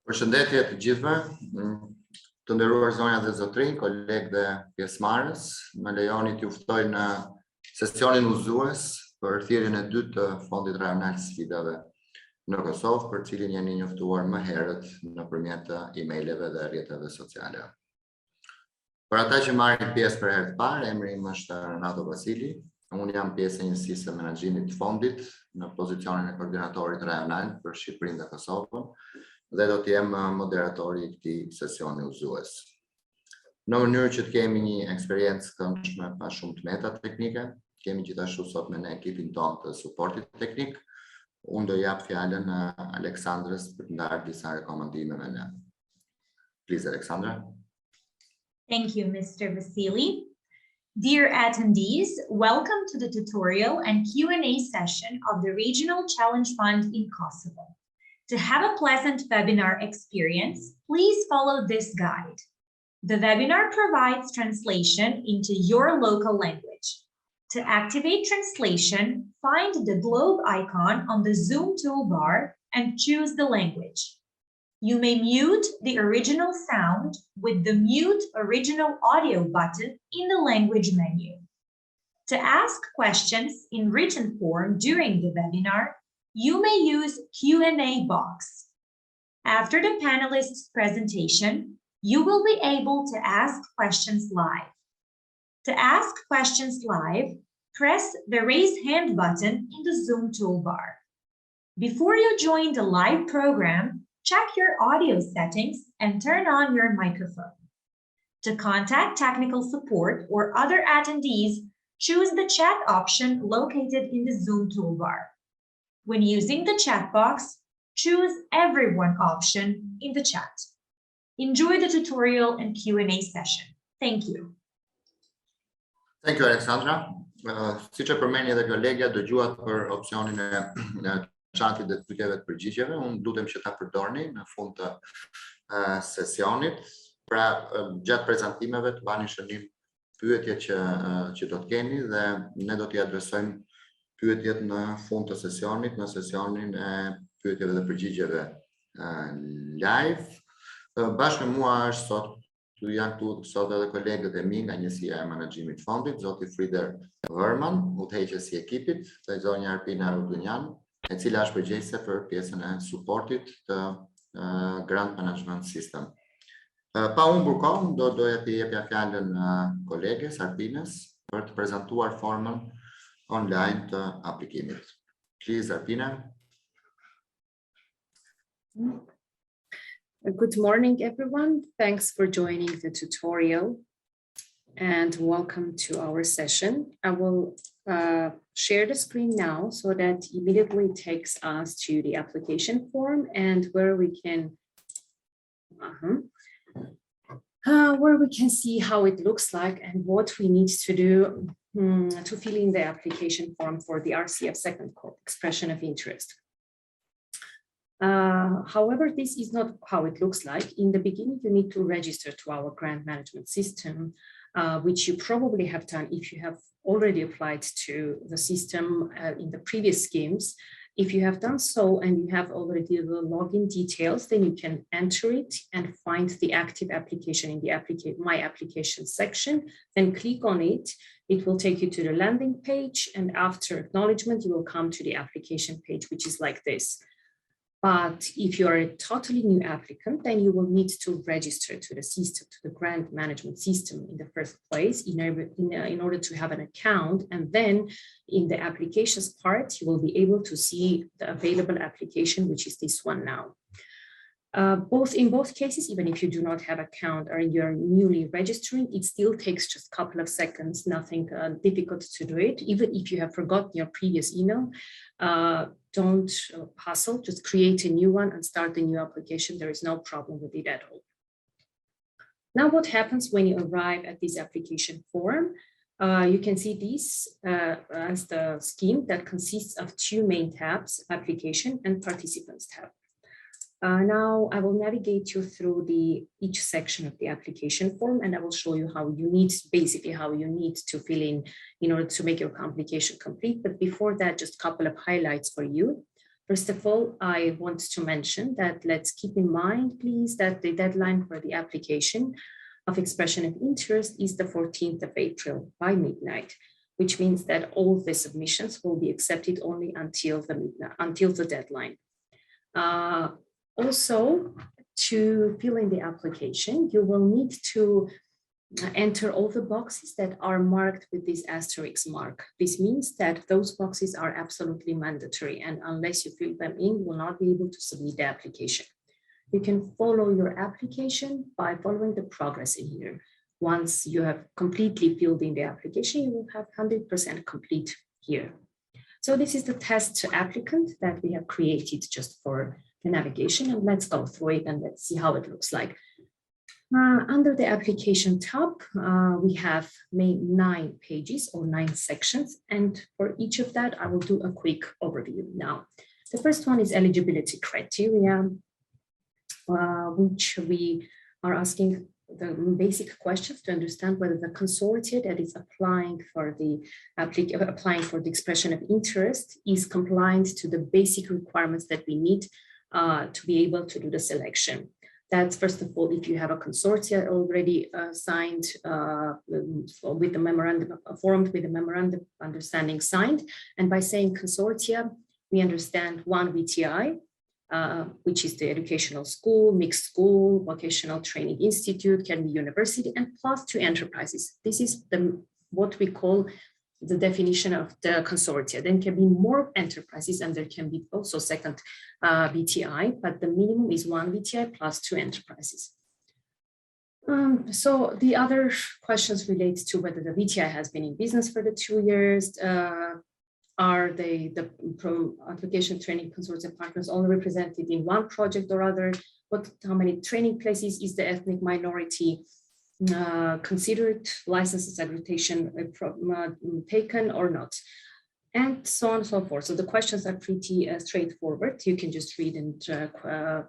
Përshëndetje të gjithëve, të nderuar zonja dhe zotrinj, kolegë dhe pjesëmarrës, më lejoni t'ju ftoj në sesionin udhëzues për thirrjen e dytë të Fondit Rajonal të Sfidave në Kosovë, për cilin jeni njoftuar më herët nëpërmjet emaileve dhe rrjeteve sociale. Për ata që marrin pjesë për herë të parë, emri im është Renato Vasili. Unë jam pjesë e njësisë së menaxhimit të fondit në pozicionin e koordinatorit rajonal për Shqipërinë dhe Kosovën dhe do të jem moderatori i këtij sesioni udhëzues. Në mënyrë që të kemi një eksperiencë këndshme pa shumë tmeta teknike, kemi gjithashtu sot me ne ekipin tonë të suportit teknik. Unë do jap fjalën Aleksandrës për të ndarë disa rekomandime me ne. Please, Alexandra. Thank you, Mr. Vasili. Dear attendees, welcome to the tutorial and Q&A session of the Regional Challenge Fund in Kosovo. To have a pleasant webinar experience, please follow this guide. The webinar provides translation into your local language. To activate translation, find the globe icon on the Zoom toolbar and choose the language. You may mute the original sound with the Mute Original Audio button in the language menu. To ask questions in written form during the webinar, you may use Q&A box. After the panelists' presentation, you will be able to ask questions live. To ask questions live, press the Raise Hand button in the Zoom toolbar. Before you join the live program, check your audio settings and turn on your microphone. To contact technical support or other attendees, choose the chat option located in the Zoom toolbar. When using the chat box, choose Everyone option in the chat. Enjoy the tutorial and Q&A session. Thank you. Thank you, Alexandra. Siç e përmeni edhe kolegja, dëgjuat për opsionin e chatit dhe pyetjeve të përgjigjeve. Unë lutem që ta përdorni në fund të sesionit. Pra, gjatë prezantimeve të bani shënim pyetjet që do të keni dhe ne do t'i adresojmë pyetjet në fund të sesionit, në sesionin e pyetjeve dhe përgjigjeve live. Bashkë me mua është sot janë këtu sot edhe kolegët e mi nga njësia e menaxhimit fondit, zoti Frider Vërman, udhëheqësi i ekipit, dhe zonja Arpina Rudunjan, e cila është përgjegjëse për pjesën e suportit të Grant Management System. Pa humbur kohë, do jepja fjalën koleges Arpinës për të prezantuar formën online të aplikimit. Please, Arpina. Good morning, everyone. Thanks for joining the tutorial and welcome to our session. I will share the screen now so that immediately takes us to the application form and where we can see how it looks like and what we need to do to fill in the application form for the RCF second call, expression of interest. However, this is not how it looks like. In the beginning, you need to register to our grant management system, which you probably have done if you have already applied to the system in the previous schemes. If you have done so and you have already the login details, then you can enter it and find the active application in the My Application section. Then click on it. It will take you to the landing page. And after acknowledgement, you will come to the application page, which is like this. But if you are a totally new applicant, then you will need to register to the system, to the grant management system in the first place in order to have an account. And then in the applications part, you will be able to see the available application, which is this one now. In both cases, even if you do not have an account or you're newly registering, it still takes just a couple of seconds, nothing difficult to do it. Even if you have forgotten your previous email, don't hustle, just create a new one and start a new application. There is no problem with it at all. Now, what happens when you arrive at this application form? You can see this as the scheme that consists of two main tabs, application and participants tab. Now I will navigate you through each section of the application form, and I will show you how you need to fill in order to make your application complete. But before that, just a couple of highlights for you. First of all, I want to mention that let's keep in mind, please, that the deadline for the application of expression of interest is the 14th of April by midnight, which means that all the submissions will be accepted only until the deadline. Also, to fill in the application, you will need to enter all the boxes that are marked with this asterisk mark. This means that those boxes are absolutely mandatory, and unless you fill them in, you will not be able to submit the application. You can follow your application by following the progress in here. Once you have completely filled in the application, you will have 100% complete here. So this is the test applicant that we have created just for the navigation, and let's go through it and let's see how it looks like. Under the application tab, we have 9 pages or 9 sections, and for each of that, I will do a quick overview now. The first one is eligibility criteria, which we are asking the basic questions to understand whether the consortia that is applying for the expression of interest is compliant to the basic requirements that we need to be able to do the selection. That's first of all, if you have a consortia already signed with the memorandum, formed with the memorandum understanding signed, and by saying consortia, we understand one VTI, which is the educational school, mixed school, vocational training institute, can be university, and plus 2 enterprises. This is what we call the definition of the consortia. Then can be more enterprises, and there can be also second VTI, but the minimum is 1 VTI plus 2 enterprises. So the other questions relate to whether the VTI has been in business for the 2 years. Are the application training consortium partners all represented in one project or other? How many training places is the ethnic minority considered, licenses accreditation taken or not, and so on and so forth. So the questions are pretty straightforward. You can just read and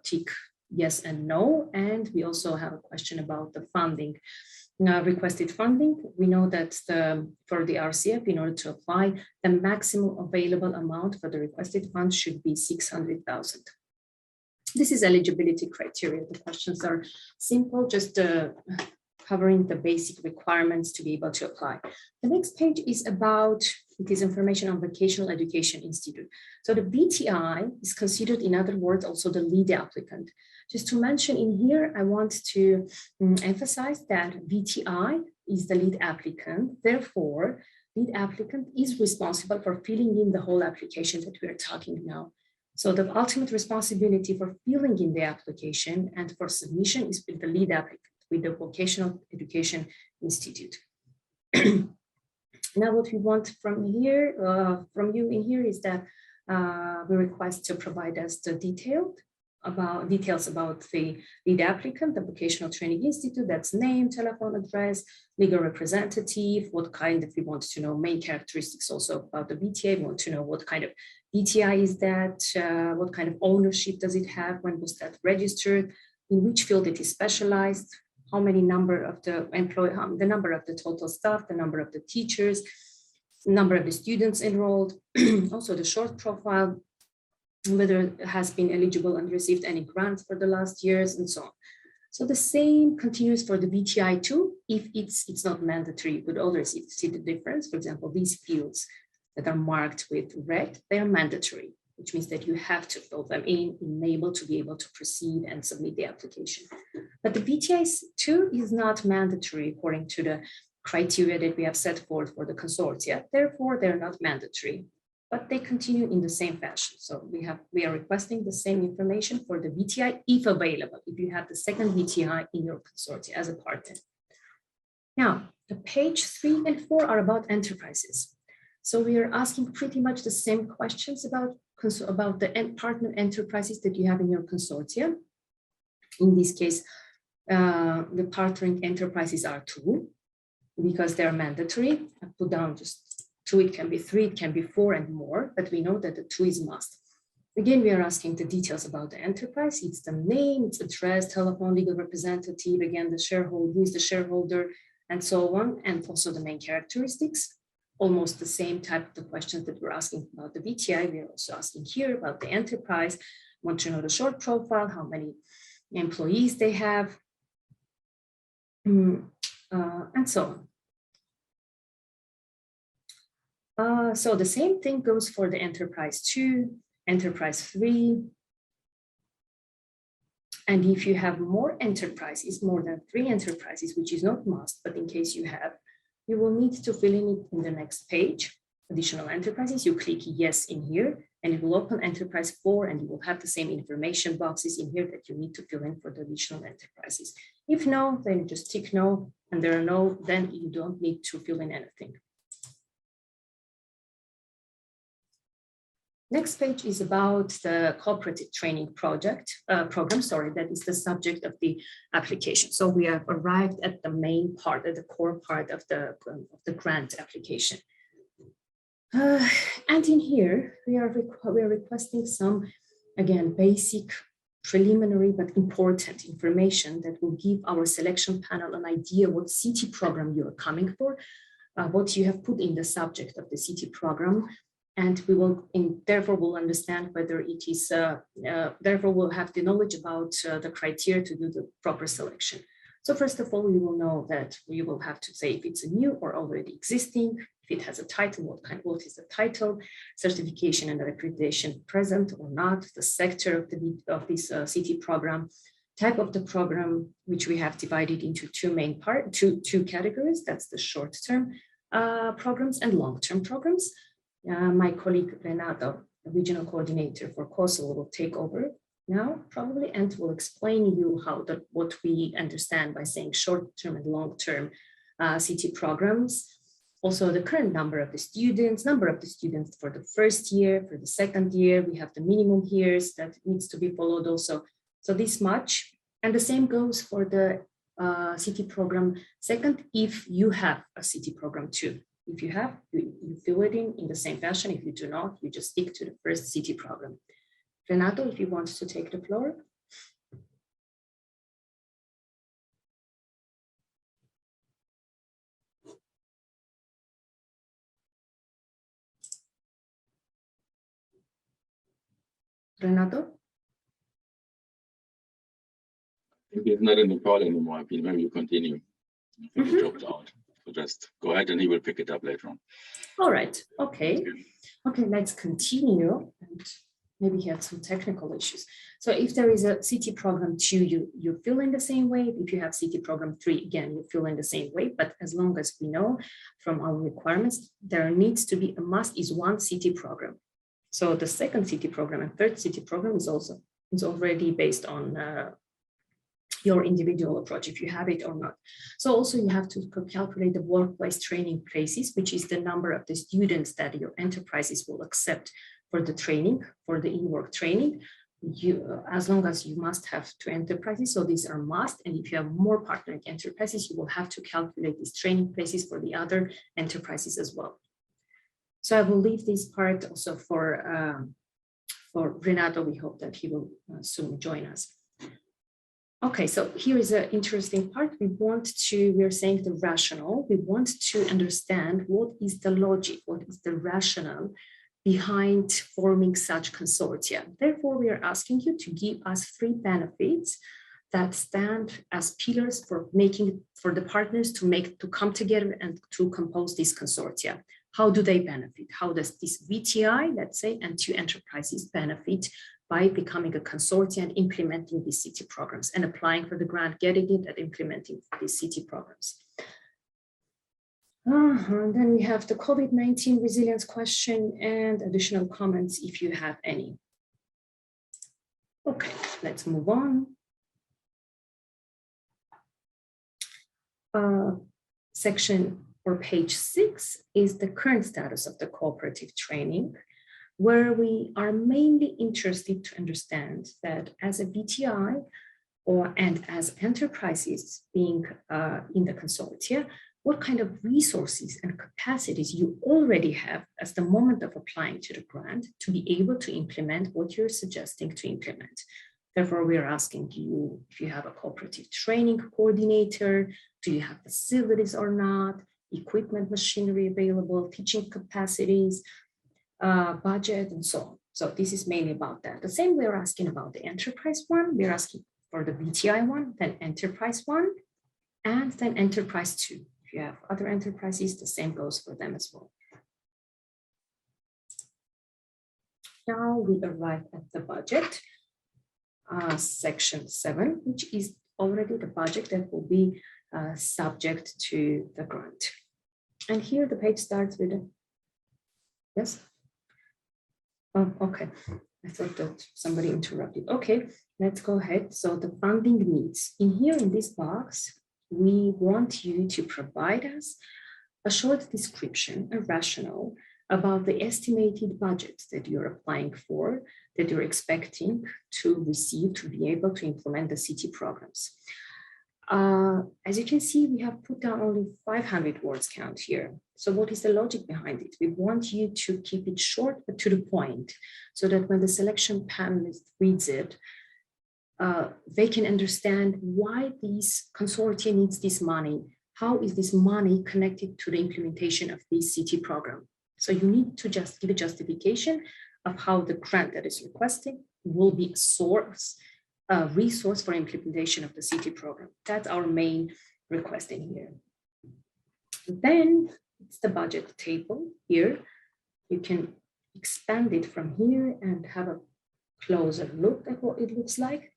tick yes and no. And we also have a question about the funding, requested funding. We know that for the RCF, in order to apply, the maximum available amount for the requested funds should be 600,000. This is eligibility criteria. The questions are simple, just covering the basic requirements to be able to apply. The next page is about, it is information on Vocational Education Institute. So the VTI is considered, in other words, also the lead applicant. Just to mention in here, I want to emphasize that VTI is the lead applicant. Therefore, lead applicant is responsible for filling in the whole application that we are talking now. So the ultimate responsibility for filling in the application and for submission is with the lead applicant, with the Vocational Education Institute. Now, what we want from here, from you in here, is that we request to provide us the details about the lead applicant, the Vocational Training Institute, that's name, telephone address, legal representative, what kind, if we want to know main characteristics also about the VTI, we want to know what kind of VTI is that, what kind of ownership does it have, when was that registered, in which field it is specialized, how many number of the employee, the number of the total staff, the number of the teachers, number of the students enrolled, also the short profile, whether it has been eligible and received any grants for the last years, and so on. So the same continues for the VTI too. If it's not mandatory, you could always see the difference. For example, these fields that are marked with red, they are mandatory, which means that you have to fill them in able to be able to proceed and submit the application. But the VTI too is not mandatory according to the criteria that we have set forth for the consortia. Therefore, they're not mandatory, but they continue in the same fashion. So we are requesting the same information for the VTI if available, if you have the second VTI in your consortia as a partner. Now, the page 3 and 4 are about enterprises. So we are asking pretty much the same questions about the partner enterprises that you have in your consortia. In this case, the partnering enterprises are 2 because they're mandatory. I put down just 2, it can be 3, it can be 4 and more, but we know that the 2 is must. Again, we are asking the details about the enterprise. It's the name, its address, telephone, legal representative, again, the shareholder, who is the shareholder, and so on, and also the main characteristics. almost the same type of the questions that we're asking about the VTI. We're also asking here about the enterprise. Want to know the short profile, how many employees they have, and so on. So the same thing goes for the enterprise 2, enterprise 3. And if you have more enterprises, more than 3 enterprises, which is not must, but in case you have, you will need to fill in it in the next page, additional enterprises. You click yes in here, and it will open enterprise 4, and you will have the same information boxes in here that you need to fill in for the additional enterprises. If no, then just tick no, and there are no, then you don't need to fill in anything. Next page is about the cooperative training program, that is the subject of the application. So we have arrived at the main part, at the core part of the grant application. And in here, we are requesting some, again, basic, preliminary, but important information that will give our selection panel an idea what CT program you are coming for, what you have put in the subject of the CT program, and we will, therefore, we'll understand whether it is, therefore, we'll have the knowledge about the criteria to do the proper selection. So first of all, we will know that we will have to say if it's a new or already existing, if it has a title, what is the title, certification and accreditation present or not, the sector of this CT program, type of the program, which we have divided into two categories. That's the short-term programs and long-term programs. My colleague Renato, the regional coordinator for Kosovo, will take over now probably and will explain you what we understand by saying short-term and long-term CT programs. Also the current number of the students for the first year, for the second year, we have the minimum years that needs to be followed also. So this much, and the same goes for the CT program second, if you have a CT program too. If you have, you fill it in the same fashion. If you do not, you just stick to the first CT program. Renato, if you want to take the floor. Renato? He's not in the call anymore. Maybe you continue. He dropped out. So just go ahead and he will pick it up later on. All right. Okay. Okay, let's continue. And maybe he had some technical issues. So if there is a CT program 2, you fill in the same way. If you have CT program 3, again, you fill in the same way. But as long as we know from our requirements, there needs to be a must is 1 CT program. So the second CT program and third CT program is already based on your individual approach, if you have it or not. So also you have to calculate the workplace training places, which is the number of the students that your enterprises will accept for the training, for the in-work training. As long as you must have 2 enterprises, so these are must, and if you have more partnering enterprises, you will have to calculate these training places for the other enterprises as well. So I will leave this part also for Renato. We hope that he will soon join us. Okay, so here is an interesting part. We are saying the rationale. We want to understand what is the logic, what is the rationale behind forming such consortia. Therefore, we are asking you to give us 3 benefits that stand as pillars for the partners to come together and to compose this consortia. How do they benefit? How does this VTI, let's say, and 2 enterprises benefit by becoming a consortium and implementing these CT programs and applying for the grant, getting it and implementing these CT programs. And then we have the COVID-19 resilience question and additional comments if you have any. Okay, let's move on. Section or page 6 is the current status of the cooperative training, where we are mainly interested to understand that as a VTI and as enterprises being in the consortia, what kind of resources and capacities you already have as the moment of applying to the grant to be able to implement what you're suggesting to implement. Therefore, we are asking you if you have a cooperative training coordinator, do you have facilities or not? equipment, machinery available, teaching capacities, budget, and so on. So this is mainly about that. The same we're asking about the enterprise one. We're asking for the BTI one, then enterprise one, and then enterprise two. If you have other enterprises, the same goes for them as well. Now we arrive at the budget, section 7, which is already the budget that will be subject to the grant. And here the page starts with a, yes? Oh, okay. I thought that somebody interrupted. Okay, let's go ahead. So the funding needs. In here in this box, we want you to provide us a short description, a rationale about the estimated budget that you're applying for, that you're expecting to receive to be able to implement the city programs. As you can see, we have put down only 500 words count here. So what is the logic behind it? We want you to keep it short, but to the point, so that when the selection panelist reads it, they can understand why these consortia needs this money. How is this money connected to the implementation of this city program? So you need to just give a justification of how the grant that is requested will be a source, a resource for implementation of the city program. That's our main request in here. Then it's the budget table here. You can expand it from here and have a closer look at what it looks like.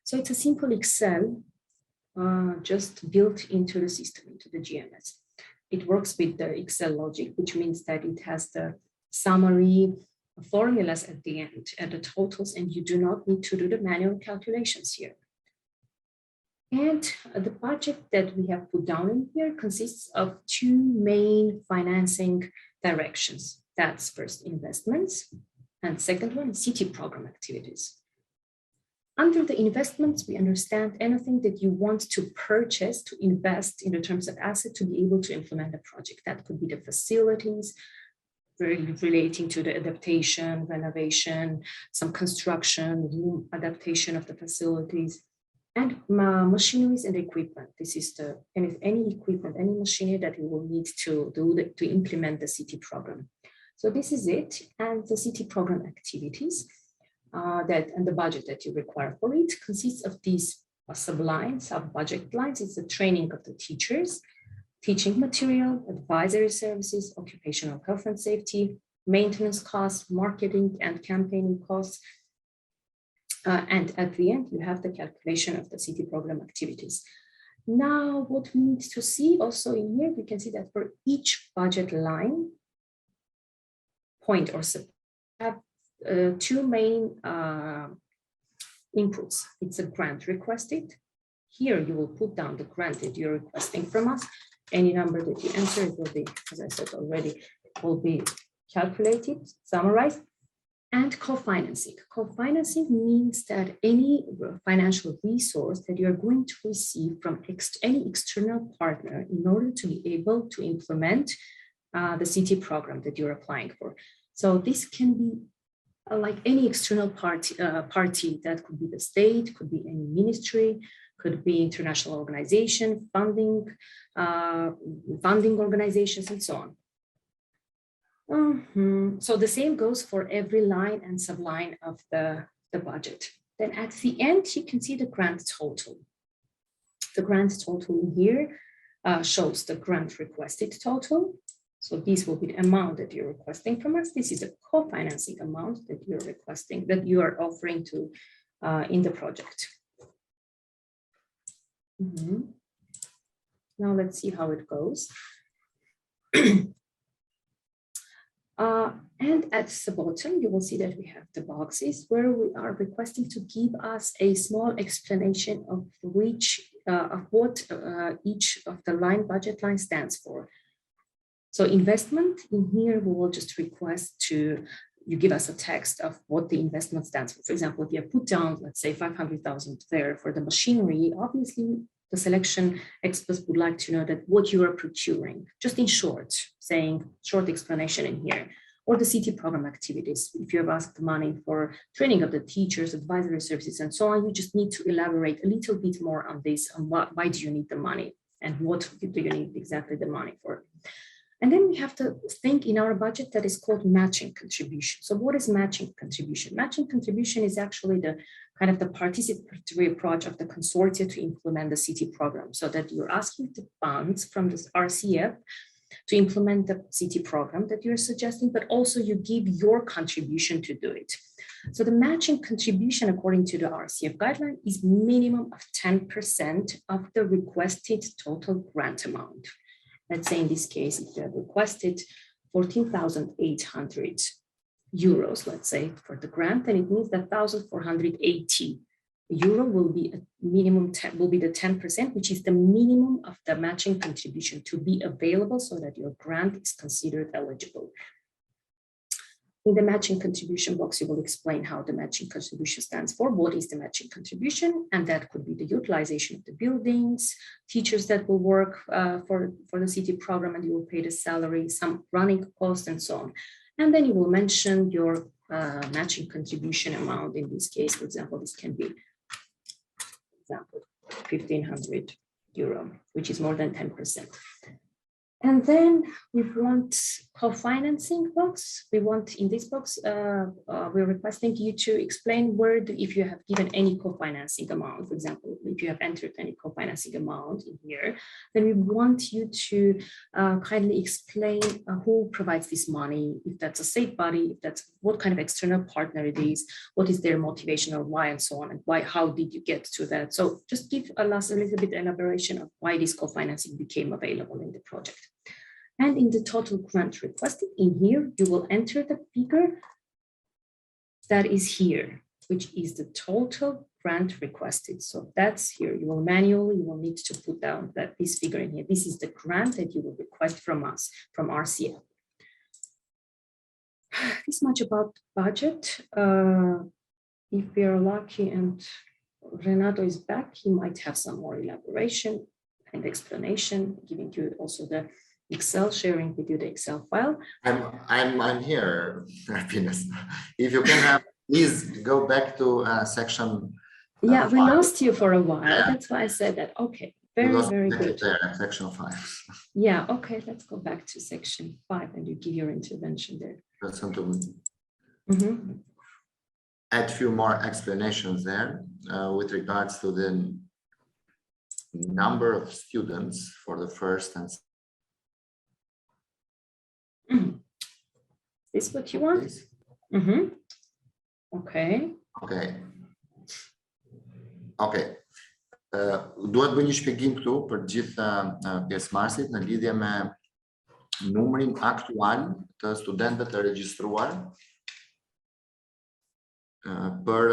So it's a simple Excel just built into the system, into the GMS. It works with the Excel logic, which means that it has the summary formulas at the end and the totals, and you do not need to do the manual calculations here. And the budget that we have put down in here consists of two main financing directions. That's first investments, and second one, city program activities. Under the investments, we understand anything that you want to purchase, to invest in the terms of asset to be able to implement a project. That could be the facilities relating to the adaptation, renovation, some construction, room adaptation of the facilities, and machineries and equipment. This is the any equipment, any machinery that you will need to do to implement the city program. So this is it, and the city program activities. And the budget that you require for it consists of these sub-budget lines. It's the training of the teachers, teaching material, advisory services, occupational health and safety, maintenance costs, marketing and campaigning costs. And at the end, you have the calculation of the city program activities. Now, what we need to see also in here, we can see that for each budget line, point or have two main inputs. It's a grant requested. Here you will put down the grant that you're requesting from us. Any number that you enter, it will be, as I said already, will be calculated, summarized, and co-financing. Co-financing means that any financial resource that you're going to receive from any external partner in order to be able to implement the city program that you're applying for. So this can be like any external party that could be the state, could be any ministry, could be international organization, funding organizations, and so on. So the same goes for every line and subline of the budget. Then at the end, you can see the grant total. The grant total in here shows the grant requested total. So this will be the amount that you're requesting from us. This is a co-financing amount that you're requesting, that you are offering to in the project. Now let's see how it goes. And at the bottom, you will see that we have the boxes where we are requesting to give us a small explanation of which of what each of the budget line stands for. So investment, in here, we will just request you give us a text of what the investment stands for. For example, if you have put down, let's say 500,000 there for the machinery, obviously the selection experts would like to know that what you are procuring, just in short, saying short explanation in here, or the city program activities. If you have asked money for training of the teachers, advisory services, and so on, you just need to elaborate a little bit more on this, on why do you need the money. and what do you need exactly the money for. And then we have to think in our budget that is called matching contribution. So what is matching contribution? Matching contribution is actually the kind of the participatory approach of the consortia to implement the city program, so that you're asking the funds from this RCF to implement the city program that you're suggesting, but also you give your contribution to do it. So the matching contribution, according to the RCF guideline, is minimum of 10% of the requested total grant amount. Let's say in this case, if you have requested 14,800 euros, let's say, for the grant, then it means that 1,480 euro will be a minimum, will be the 10%, which is the minimum of the matching contribution to be available so that your grant is considered eligible. In the matching contribution box, you will explain how the matching contribution stands for, what is the matching contribution, and that could be the utilization of the buildings, teachers that will work for the city program, and you will pay the salary, some running costs, and so on. And then you will mention your matching contribution amount. In this case, for example, this can be, for example, 1,500 euro, which is more than 10%. And then we want co-financing box. We want in this box, we're requesting you to explain if you have given any co-financing amount. For example, if you have entered any co-financing amount in here, then we want you to kindly explain who provides this money, if that's a state body, if that's what kind of external partner it is, what is their motivation or why, and so on, and why, how did you get to that? So just give us a little bit elaboration of why this co-financing became available in the project. And in the total grant requested, in here, you will enter the figure that is here, which is the total grant requested. So that's here. You will need to put down this figure in here. This is the grant that you will request from us, from RCF. This much about budget. If we are lucky and Renato is back, he might have some more elaboration and explanation, giving you also the Excel, sharing with you the Excel file. I'm here, Happiness. If you can please go back to section. Yeah, we lost you for a while. Yeah. That's why I said that. Okay, very good. There, section 5. Yeah, okay, let's go back to section 5 and you give your intervention there. Listen to me. Add a few more explanations there with regards to the number of students for the first and Is what you want? Okay. Duhet bëj një shpjegim këtu për gjithë pjesëmarrësit në lidhje me numrin aktual të studentëve të regjistruar për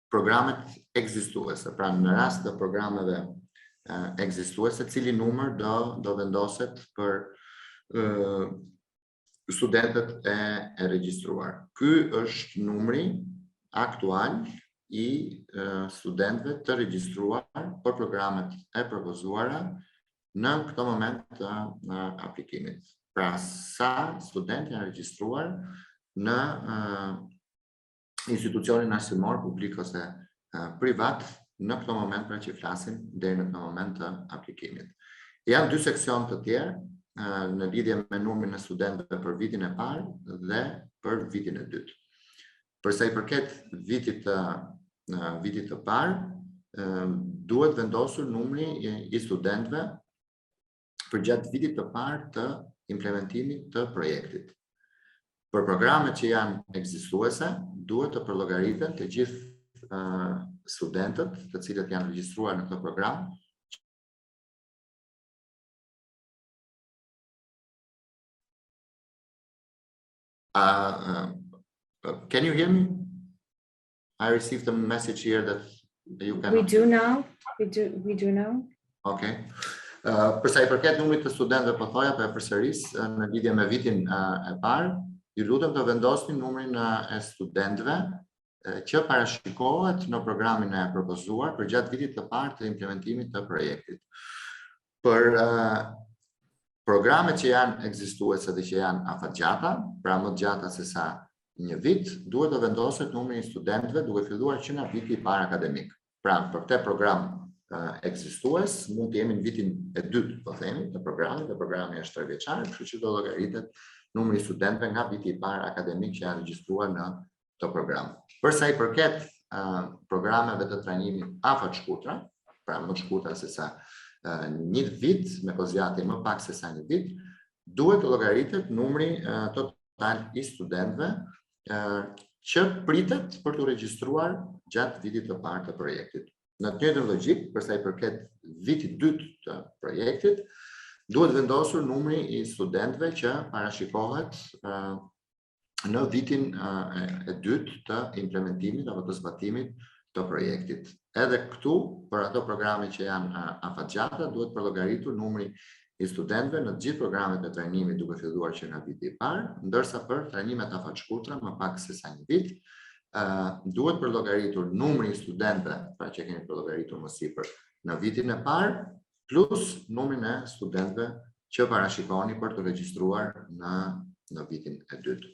programet ekzistuese. Pra në rast të programeve ekzistuese, cili numër do vendoset për studentët e regjistruar. Ky është numri aktual I studentëve të regjistruar për programet e propozuara në këto moment të aplikimit. Pra sa studentë janë regjistruar në institucionin arsimor, publik ose privat në këto moment pra që flasim deri në këto moment të aplikimit. Janë dy seksion të tjerë në lidhje me numrin e studentëve për vitin e parë dhe për vitin e dytë. Përsa I përket vitit të parë, duhet vendosur numri I studentëve për gjatë vitit të parë të implementimit të projektit. Për programet që janë ekzistuese, duhet të përllogariten të gjithë studentët të cilët janë regjistruar në këtë program. Can you hear me? I received a message here that you can. We do now. We do now. Okay. Përsa I përket numrit të studentëve, po thoja për përsëris në lidhje me vitin e parë, ju lutem të vendosni numrin e studentëve që parashikohet në programin e propozuar për gjatë vitit të parë të implementimit të projektit. Për programet që janë ekzistuese dhe që janë afatgjata, pra më gjata se sa një vit, duhet të vendoset numri I studentëve duke filluar që nga viti I parë akademik. Pra për këtë program ekzistues, mund të jemi në vitin e dytë, po themi, të programit, dhe programi është 3 vjeçar, kështu që do llogaritet numri i studentëve nga viti i parë akademik që janë regjistruar në këtë program. Për sa i përket programeve të trajnimit afatshkurtra, pra më të shkurtra se sa një vit, me kozjatje më pak se sa një vit, duhet të llogaritet numri total i studentëve që pritet për të regjistruar gjatë vitit të parë të projektit. Në të njëjtën logjik, për sa i përket vitit dytë të projektit, duhet vendosur numri i studentëve që parashikohet në vitin e dytë të implementimit apo të zbatimit të projektit. Edhe këtu, për ato programe që janë afatgjata, duhet përllogaritur numri i studentëve në të gjithë programet e trajnimit duke filluar që nga viti i parë, ndërsa për trajnimet afatshkurtra më pak se sa një vit, duhet përllogaritur numri i studentëve, pra që kemi përllogaritur më sipër në vitin e parë, plus numrin e studentëve që parashikoni për të regjistruar në vitin e dytë.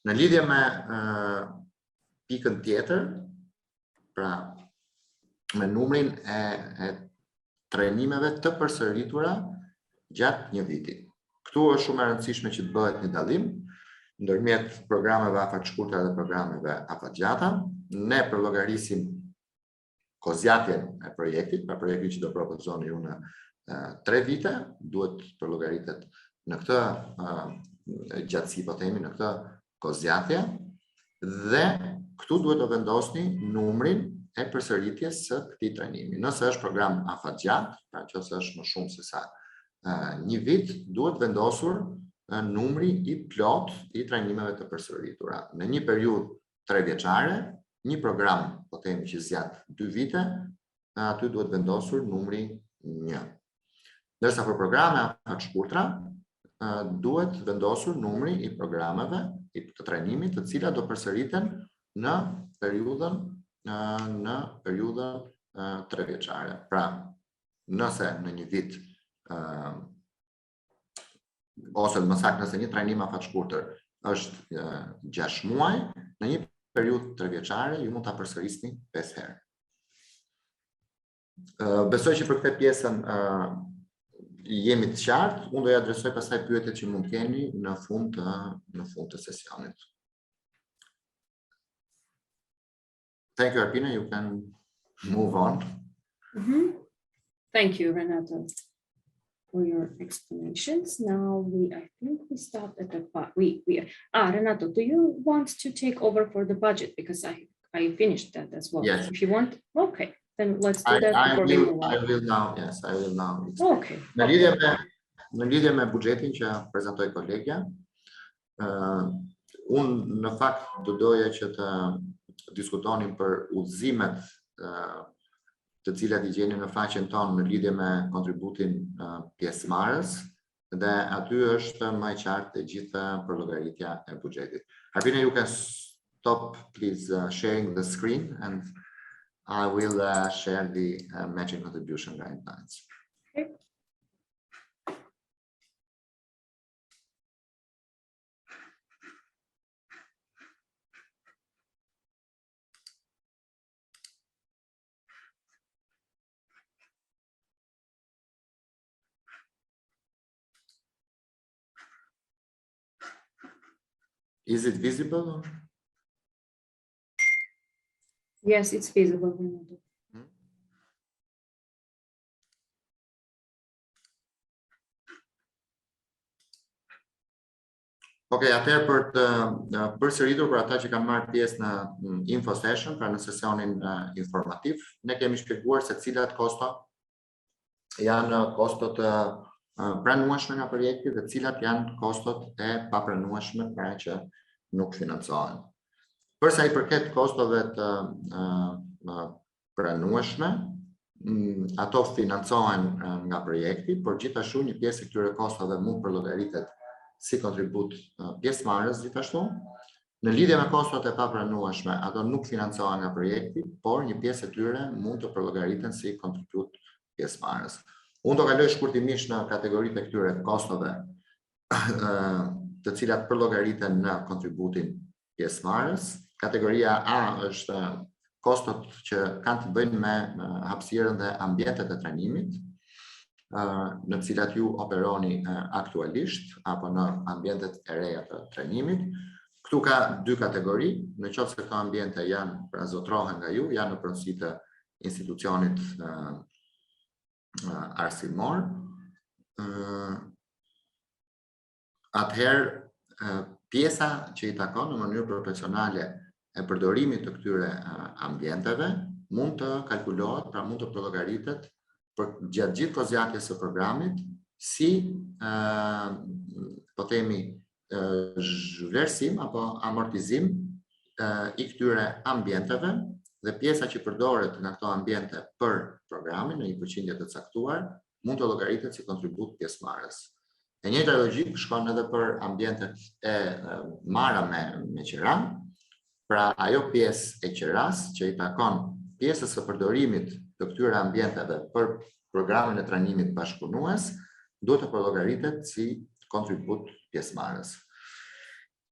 Në lidhje me pikën tjetër, pra me numrin e trajnimeve të përsëritura gjatë një viti. Këtu është shumë e rëndësishme që të bëhet një dallim ndërmjet programeve afatshkurtra dhe programeve afatgjata. Ne përllogarisim kozjatjen e projektit, pra projekti që do propozoni ju në 3 vite, duhet përllogaritet në këtë gjatësi, po themi, në këtë kozjatje, dhe këtu duhet të vendosni numrin e përsëritjes së këtij trajnimi. Nëse është program afatgjat, pra nëse është më shumë se sa një vit, duhet vendosur numri i plot i trajnimeve të përsëritura. Në një periudhë 3 vjeçare, një program, po themi që zgjat 2 vite, aty duhet vendosur numri 1. Ndërsa për programe afatshkurtra, duhet vendosur numri i programeve të trajnimit të cilat do përsëriten në periudhën 3 vjeçare. Pra, nëse në një vit ose më saktë nëse një trajnim afatshkurtër është 6 muaj, në një periudhë 3 vjeçare ju mund ta përsërisni 5 herë. Besoj që për këtë pjesën jemi të qartë, unë do ja adresoj pastaj pyetjet që mund keni në fund të sesionit. Thank you, Arpina. You can move on. Thank you, Renato, for your explanations. Now I think we stopped at the part. Renato, do you want to take over for the budget? Because I finished that as well. Yes. If you want, okay, then let's do that before we move on. I will now, yes, I will now. Okay. Në lidhje me buxhetin që prezantoi kolegja, unë në fakt do doja që të diskutonim për udhëzimet të cilat i gjeni në faqen tonë në lidhje me kontributin pjesëmarrës, dhe aty është më e qartë e gjitha përllogaritja e buxhetit. Arpina, you can stop please sharing the screen and I will share the matching contribution guidelines. Okay. Is it visible? Yes, it's visible. Ok, atëherë për të përsëritur për ata që kanë marrë pjesë në info session, pra në sesionin informativ, ne kemi shpjeguar se cilat kosto janë kostot pranueshme nga projekti dhe cilat janë kostot e papranueshme, pra që nuk financohen. Përsa i përket kostove të pranueshme, ato financohen nga projekti, por gjithashtu një pjesë e këtyre kostove mund përllogaritet si kontribut pjesëmarrës gjithashtu. Në lidhje me kostot e papranueshme, ato nuk financohen nga projekti, por një pjesë e tyre mund të përllogariten si kontribut pjesëmarrës. Unë do kaloj shkurtimisht në kategoritë e këtyre kostove të cilat përllogariten në kontributin pjesëmarrës. Kategoria A është kostot që kanë të bëjnë me hapësirën dhe ambientet e trajnimit, në të cilat ju operoni aktualisht apo në ambientet e reja të trajnimit. Këtu ka dy kategori, në qoftë se këto ambiente janë pra zotrohen nga ju, janë në pronësi të institucionit arsimor. Atëherë pjesa që i takon në mënyrë profesionale e përdorimit të këtyre ambienteve mund të kalkulohet, pra mund të llogaritet për gjatë gjithë kozjatjes së programit si po themi vlerësim apo amortizim i këtyre ambienteve, dhe pjesa që përdoret nga këto ambiente për programin në një përqindje të caktuar mund të llogaritet si kontribut pjesëmarrës. E njëjta logjikë shkon edhe për ambientet e marra me qira, pra ajo pjesë e qiras që i takon pjesës së përdorimit të këtyre ambienteve për programin e trajnimit bashkëpunues duhet të përllogaritet si kontribut pjesëmarrës.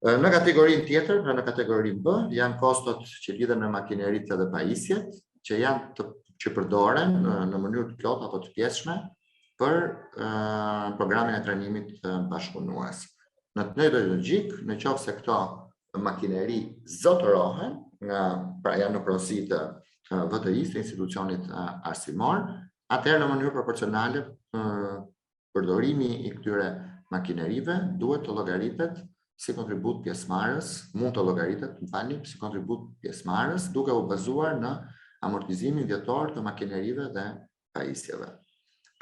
Në kategorinë tjetër, pra në kategorinë B, janë kostot që lidhen me makineritë dhe pajisjet, që përdoren në mënyrë të plotë apo të pjesshme për programin e trajnimit bashkëpunues. Në të njëjtën logjikë, në qoftë se këto makineri zotërohen, pra janë në pronësi të VTI-s, të institucionit arsimor, atëherë në mënyrë proporcionale përdorimi i këtyre makinerive duhet të llogaritet si kontribut pjesëmarrës, mund të llogaritet, si kontribut pjesëmarrës, duke u bazuar në amortizimin vjetor të makinerive dhe pajisjeve.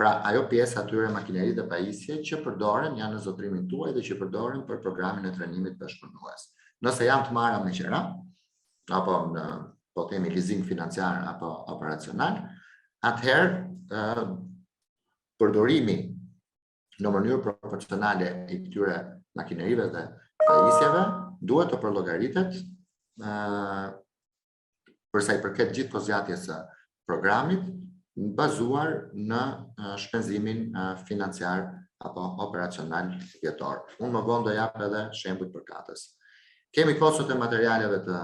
Pra, ajo pjesë atyre makineri dhe pajisje që përdoren janë në zotrimin tuaj dhe që përdoren për programin e trajnimit bashkëpunues. Nëse janë të marra me qira, apo në po themi leasing financiar apo operacional, atëherë përdorimi në mënyrë proporcionale i këtyre makinerive dhe pajisjeve duhet të përllogaritet përsa i përket gjithë kozjatjes së programit, bazuar në shpenzimin financiar apo operacional vjetor. Unë më vonë do jap edhe shembuj përkatës. Kemi kostot e materialeve të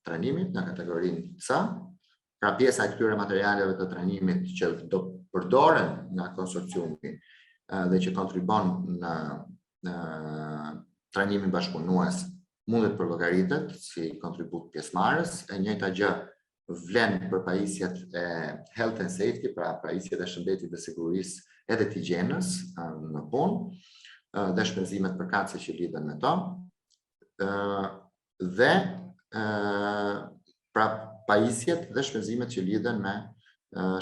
trajnimit në kategorinë C, pra pjesa e këtyre materialeve të trajnimit që do përdoren nga konsorciumi dhe që kontribon në trajnimin bashkëpunues mundet përllogaritet si kontribut pjesëmarrës. E njëjta gjë vlen për pajisjet e health and safety, pra pajisjet e shëndetit dhe sigurisë edhe të higjienës në punë dhe shpenzimet përkatëse që lidhen me to. Dhe pra pajisjet dhe shpenzimet që lidhen me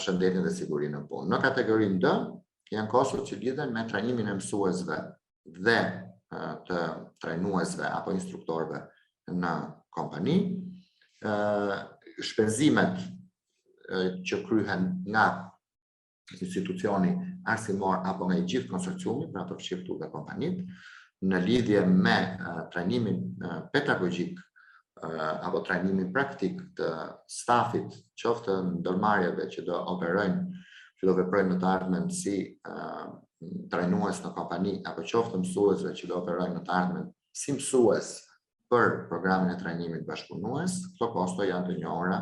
shëndetin dhe sigurinë në punë. Në kategorinë D janë kostot që lidhen me trajnimin e mësuesve dhe të trajnuesve apo instruktorëve në kompani, shpenzimet që kryhen nga institucioni arsimor apo nga i gjithë konsorciumi, pra përfshirë këtu dhe kompanit, në lidhje me trajnimin pedagogjik apo trajnimin praktik të stafit, qoftë ndërmarrjeve që do operojnë, që do veprojnë në të ardhmen si trajnues në kompani, apo qoftë mësuesve që do operojnë në të ardhmen si mësues për programin e trajnimit bashkëpunues, këto kosto janë të njohura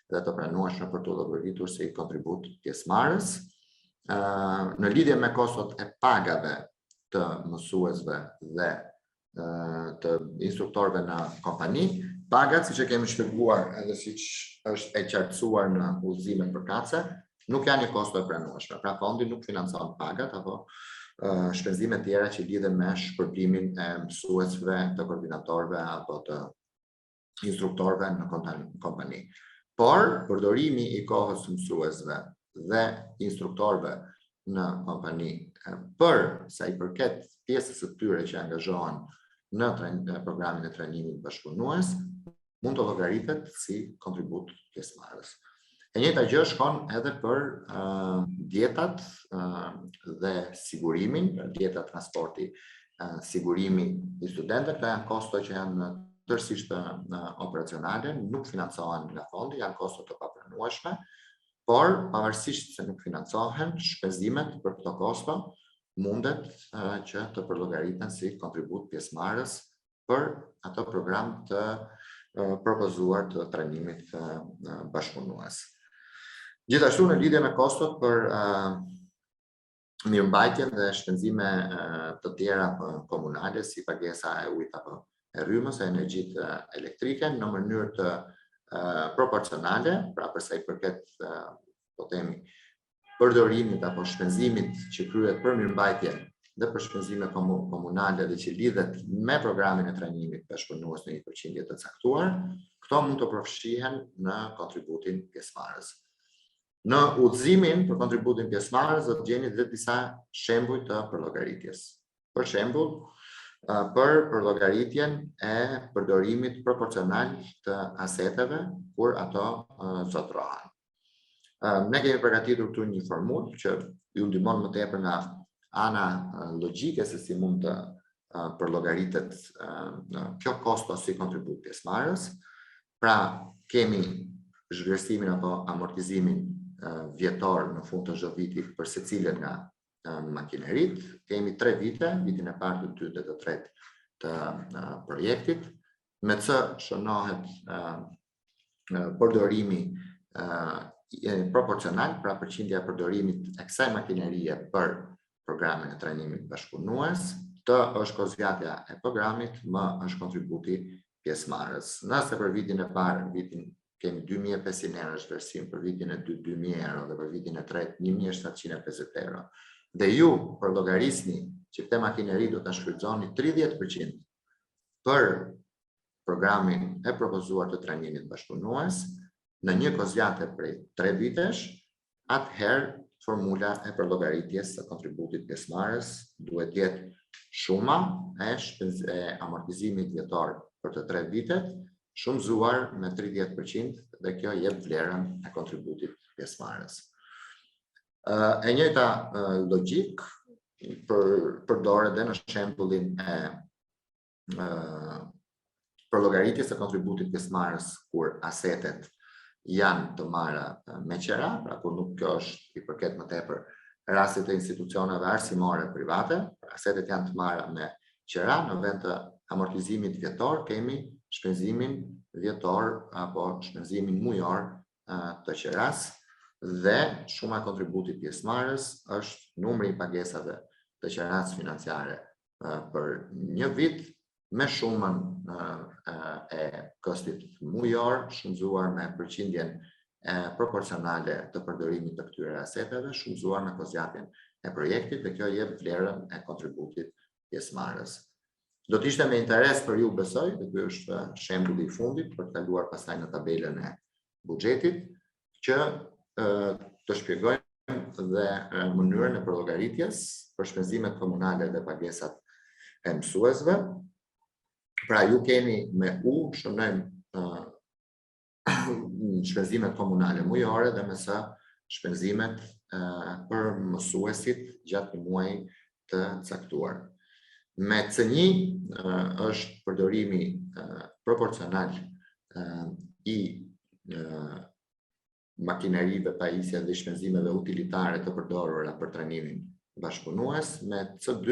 dhe të pranueshme për të llogaritur si kontribut pjesëmarrës. Në lidhje me kostot e pagave të mësuesve dhe të instruktorëve në kompani, pagat, siç e kemi shpjeguar edhe siç është e qartësuar në udhëzimet përkatëse, nuk janë një kosto e pranueshme. Pra fondi nuk financon pagat apo shpenzimet tjera që lidhen me shpërblimin e mësuesve, të koordinatorëve apo të instruktorëve në kompani. Por përdorimi i kohës së mësuesve dhe instruktorëve në kompani për sa i përket pjesës së tyre që angazhohen në programin e trajnimit bashkëpunues mund të llogaritet si kontribut pjesëmarrës. E njëjta gjë shkon edhe për dietat dhe sigurimin, dietat, transporti, sigurimi i studentëve. Këto janë kosto që janë tërësisht operacionale, nuk financohen nga fondi, janë kosto të papranueshme, por pavarësisht se nuk financohen, shpenzimet për këto kosto mundet që të përllogariten si kontribut pjesëmarrës për ato program të propozuar të trajnimit bashkëpunues. Gjithashtu në lidhje me kostot për mirëmbajtjen dhe shpenzime të tjera komunale si pagesa e ujit apo e rrymës e energjitë elektrike në mënyrë të proporcionale, pra për sa i përket po themi përdorimit apo shpenzimit që kryhet për mirëmbajtje dhe për shpenzime komunale dhe që lidhet me programin e trajnimit bashkëpunues në një përqindje të caktuar, këto mund të përfshihen në kontributin pjesëmarrës. Në udhëzimin për kontributin pjesëmarrës do të gjeni dhe disa shembuj të përllogaritjes. Për shembull, për përllogaritjen e përdorimit proporcional të aseteve kur ato zotrohen. Ne kemi përgatitur këtu një formulë që ju ndihmon më tepër nga ana logjike se si mund të përllogaritet kjo kosto si kontribut pjesëmarrës. Pra kemi zhvlerësimin apo amortizimin vjetor në fund të çdo viti për secilën nga makinerit. Kemi 3 vite, vitin e parë, të dytë dhe të tretë të projektit, me që shënohet përdorimi proporcional, pra përqindja e përdorimit e kësaj makinerie për programin e trajnimit bashkëpunues, të është kozgjatja e programit, më është kontributi pjesëmarrës. Nëse për vitin e parë, kemi 2.500 euro zhvlerësim, për vitin e dytë 2.000 euro dhe për vitin e tretë 1.750 euro. Dhe ju përllogarisni që këtë makineri do të shfrytëzoni 30% për programin e propozuar të trajnimit bashkëpunues në një kozgjate prej 3 vitesh, atëherë formula e përllogaritjes së kontributit pjesëmarrës duhet jetë shuma e amortizimit vjetor për të 3 vitet, shumëzuar me 30% dhe kjo jep vlerën e kontributit pjesëmarrës. E njëjta logjik përdoret edhe në shembullin e përllogaritjes së kontributit pjesëmarrës kur asetet janë të marra me qera, pra kur nuk kjo është i përket më tepër rastet e institucioneve arsimore private, asetet janë të marra me qera, në vend të amortizimit vjetor kemi shpenzimin vjetor apo shpenzimin mujor të qeras dhe shuma e kontributit pjesëmarrës është numri i pagesave të qeras financiare për një vit me shumën e kostit mujor, shumëzuar me përqindjen proporcionale të përdorimit të këtyre aseteve, shumëzuar me kozgjatjen e projektit dhe kjo jep vlerën e kontributit pjesëmarrës. Do të ishte me interes për ju, besoj, dhe ky është shembulli i fundit për të kaluar pastaj në tabelën e buxhetit, që të shpjegojmë dhe mënyrën e përllogaritjes për shpenzimet komunale dhe pagesat e mësuesve. Pra ju keni me U shënojmë shpenzimet komunale mujore dhe me S shpenzimet për mësuesit gjatë një muaji të caktuar. Me C1 është përdorimi proporcional i makinerive, pajisje dhe shpenzimeve utilitare të përdorura për trajnimin bashkëpunues. Me C2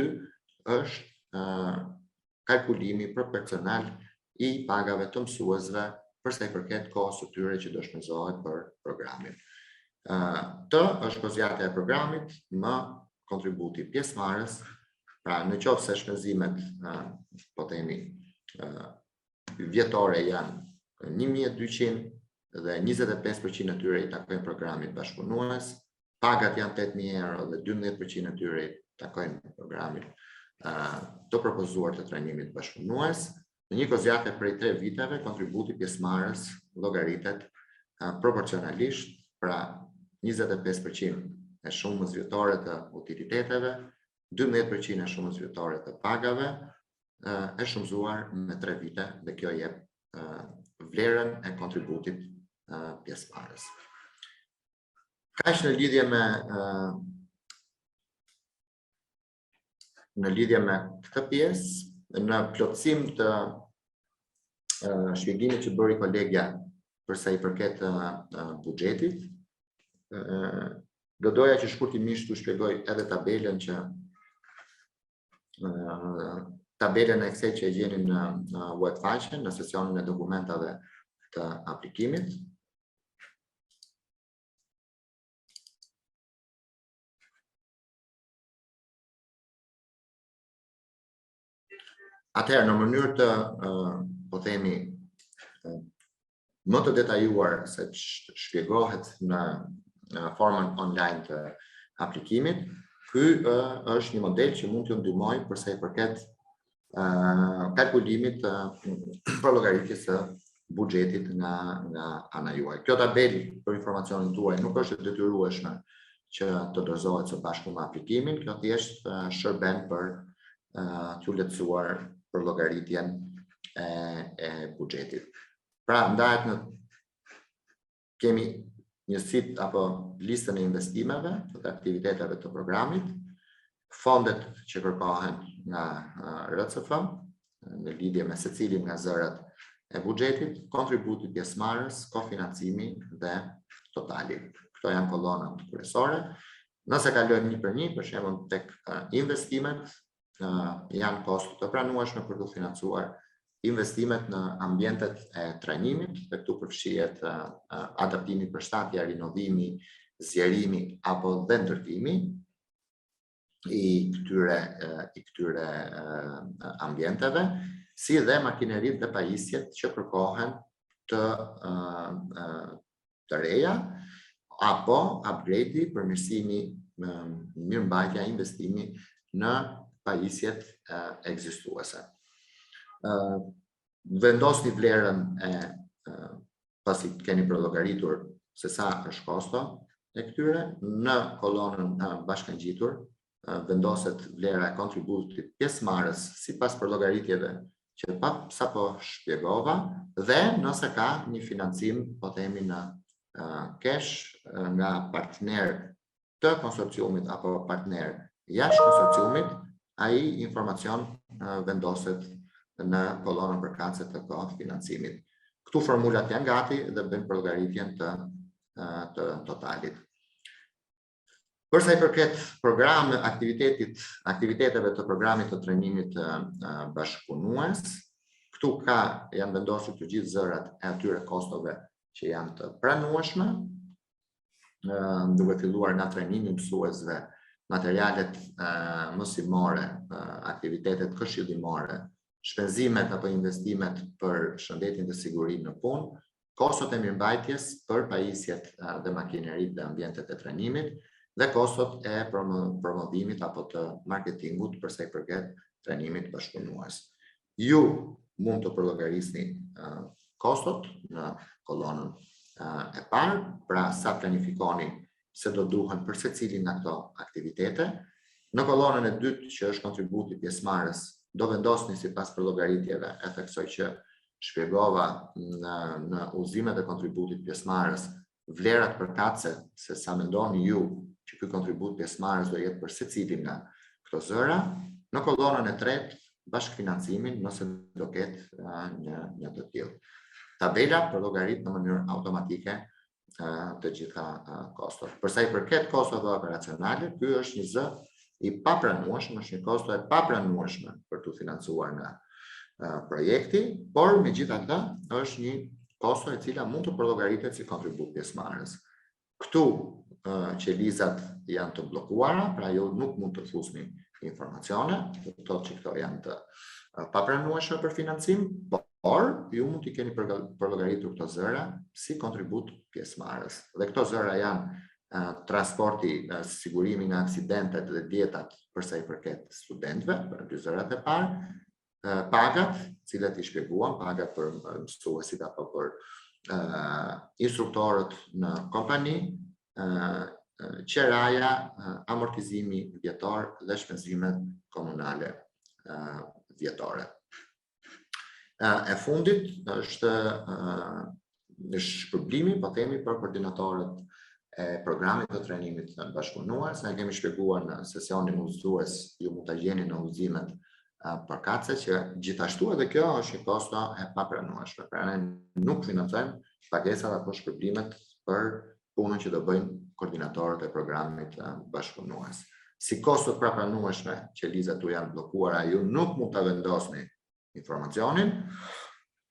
është kalkulimi proporcional i pagave të mësuesve përsa i përket kohës së tyre që do shpenzohet për programin. T është kozgjatja e programit më kontributi pjesëmarrës, pra në qoftë se shpenzimet po themi vjetore janë 1.200 dhe 25% e tyre i takojnë programit bashkëpunues, pagat janë 8.000 euro dhe 12% e tyre i takojnë programit të propozuar të trajnimit bashkëpunues. Në një kozgjate prej 3 viteve, kontributi pjesëmarrës llogaritet proporcionalisht, pra 25% e shumës vjetore të utiliteteve, 12% e shumës vjetore të pagave, e shumëzuar me 3 vite dhe kjo jep vlerën e kontributit pjesëmarrës. Kaq në lidhje me këtë pjesë, në plotësim të shpjegimit që bëri kolegja përsa i përket buxhetit, do doja që shkurtimisht t'u shpjegoj edhe tabelën që tabelën e Excel që e gjeni në web faqen, në sesionin e dokumentave të aplikimit. Atëherë, në mënyrë të, po themi, më të detajuar se shpjegohet në formën online të aplikimit, ky është një model që mund t'ju ndihmojë për sa i përket kalkulimit për llogaritjes së buxhetit nga ana juaj. Kjo tabelë për informacionin tuaj nuk është e detyrueshme që të dorëzohet së bashku me aplikimin, kjo thjesht shërben për t'ju lehtësuar për llogaritjen e buxhetit. Pra, ndahet kemi një sit apo listën e investimeve të aktiviteteve të programit, fondet që kërkohen nga RCF në lidhje me secilin nga zërat e buxhetit, kontributi pjesëmarrës, kofinancimi dhe totali. Këto janë kolonat kryesore. Nëse kalojmë një për një, për shembull tek investimet, janë kosto të pranueshme për të financuar investimet në ambientet e trajnimit, dhe këtu përfshihet adaptimi, përshtatja, rinovimi, zgjerimi apo dhe ndërtimi i këtyre ambienteve, si dhe makineritë dhe pajisjet që kërkohen të reja apo upgrade-i, përmirësimi, mirëmbajtja, investimi në pajisjet ekzistuese. Vendosni vlerën pasi keni përllogaritur se sa është kosto e këtyre, në kolonën bashkangjitur vendoset vlera e kontributit pjesëmarrës sipas përllogaritjeve që sapo shpjegova, dhe nëse ka një financim, po themi në cash nga partner të konsorciumit apo partner jashtë konsorciumit, ai informacion vendoset në kolonën përkatëse të kofinancimit. Këtu formulat janë gati dhe bëjnë përllogaritjen të totalit. Përsa i përket aktiviteteve të programit të trajnimit bashkëpunues, këtu janë vendosur të gjithë zërat e atyre kostove që janë të pranueshme, duke filluar nga trajnimi i mësuesve, materialet mësimore, aktivitetet këshillimore, shpenzimet apo investimet për shëndetin dhe sigurinë në punë, kostot e mirëmbajtjes për pajisjet dhe makineritë dhe ambientet e trajnimit, dhe kostot e promovimit apo të marketingut përsa i përket trajnimit bashkëpunues. Ju mund të përllogarisni kostot në kolonën e parë, pra sa planifikoni se do duhen për secilin nga këto aktivitete. Në kolonën e dytë, që është kontributi pjesëmarrës, do vendosni sipas përllogaritjeve, e theksoj që shpjegova në udhëzimet e kontributit pjesëmarrës, vlerat përkatëse se sa mendoni ju që ky kontribut pjesëmarrës do jetë për secilin nga këto zëra. Në kolonën e tretë, bashkëfinancimin, nëse do ketë një të tillë. Tabela përllogarit në mënyrë automatike të gjitha kostot. Përsa i përket kostove operacionale, ky është një zë i papranueshëm, është një kosto e papranueshme për të financuar nga projekti, por megjithatë është një kosto e cila mund të përllogaritet si kontribut pjesëmarrës. Këtu qelizat janë të bllokuara, pra ju nuk mund të thusni informacione, do të thotë që këto janë të papranueshme për financim, por ju mund t'i keni përllogaritur këto zëra si kontribut pjesëmarrës. Dhe këto zëra janë transporti, sigurimi nga aksidentet dhe dietat përsa i përket studentëve, për dy zërat e parë, pagat, cilat i shpjeguam, pagat për mësuesit apo për instruktorët në kompani, qeraja, amortizimi vjetor dhe shpenzimet komunale vjetore. E fundit është shpërblimi, po themi, për koordinatorët e programit të trajnimit të bashkëpunues. Ne kemi shpjeguar në sesionin udhëzues, ju mund ta gjeni në udhëzimet përkatëse, që gjithashtu edhe kjo është një kosto e papranueshme. Pra ne nuk financojmë pagesat apo shpërblimet për punën që do bëjnë koordinatorët e programit bashkëpunues. Si kostot prapranueshme që lizat tu janë bllokuara, ju nuk mund ta vendosni informacionin,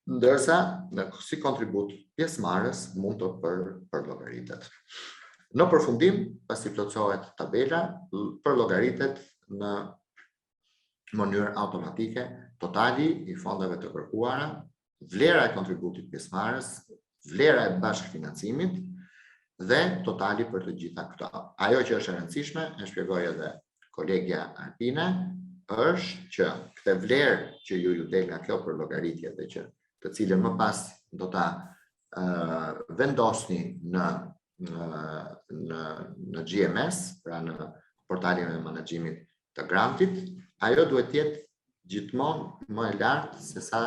ndërsa si kontribut pjesëmarrës mund të përllogaritet. Në përfundim, pasi plotësohet tabela, përllogaritet në mënyrë automatike totali i fondeve të kërkuara, vlera e kontributit pjesëmarrës, vlera e bashkëfinancimit dhe totali për të gjitha këto. Ajo që është e rëndësishme, e shpjegoi edhe kolegja Arpina, është që këtë vlerë që ju del nga kjo përllogaritje dhe që të cilën më pas do ta vendosni në GMS, pra në portalin e menaxhimit të grantit, ajo duhet të jetë gjithmonë më e lartë se sa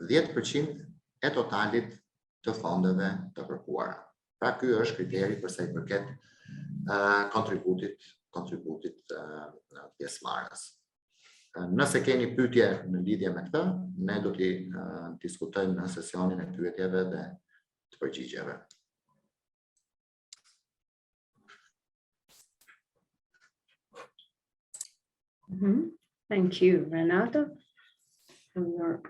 10% e totalit të fondeve të kërkuara. Pra ky është kriteri për sa i përket kontributit pjesëmarrës. Nëse keni pyetje në lidhje me këtë, ne do t'i diskutojmë në sesionin e pyetjeve dhe të përgjigjeve. Thank you, Renato, for your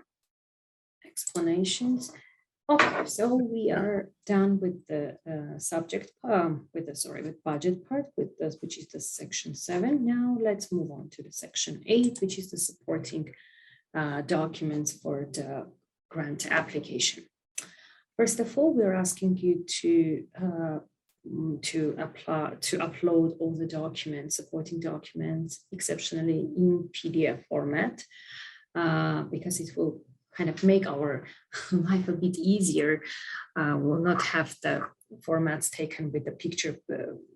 explanations. Okay, so we are done with the with budget part, which is the section 7. Now let's move on to the section 8, which is the supporting documents for the grant application. First of all, we are asking you to upload all the documents, supporting documents, exceptionally in PDF format, because it will kind of make our life a bit easier. We'll not have the formats taken with the picture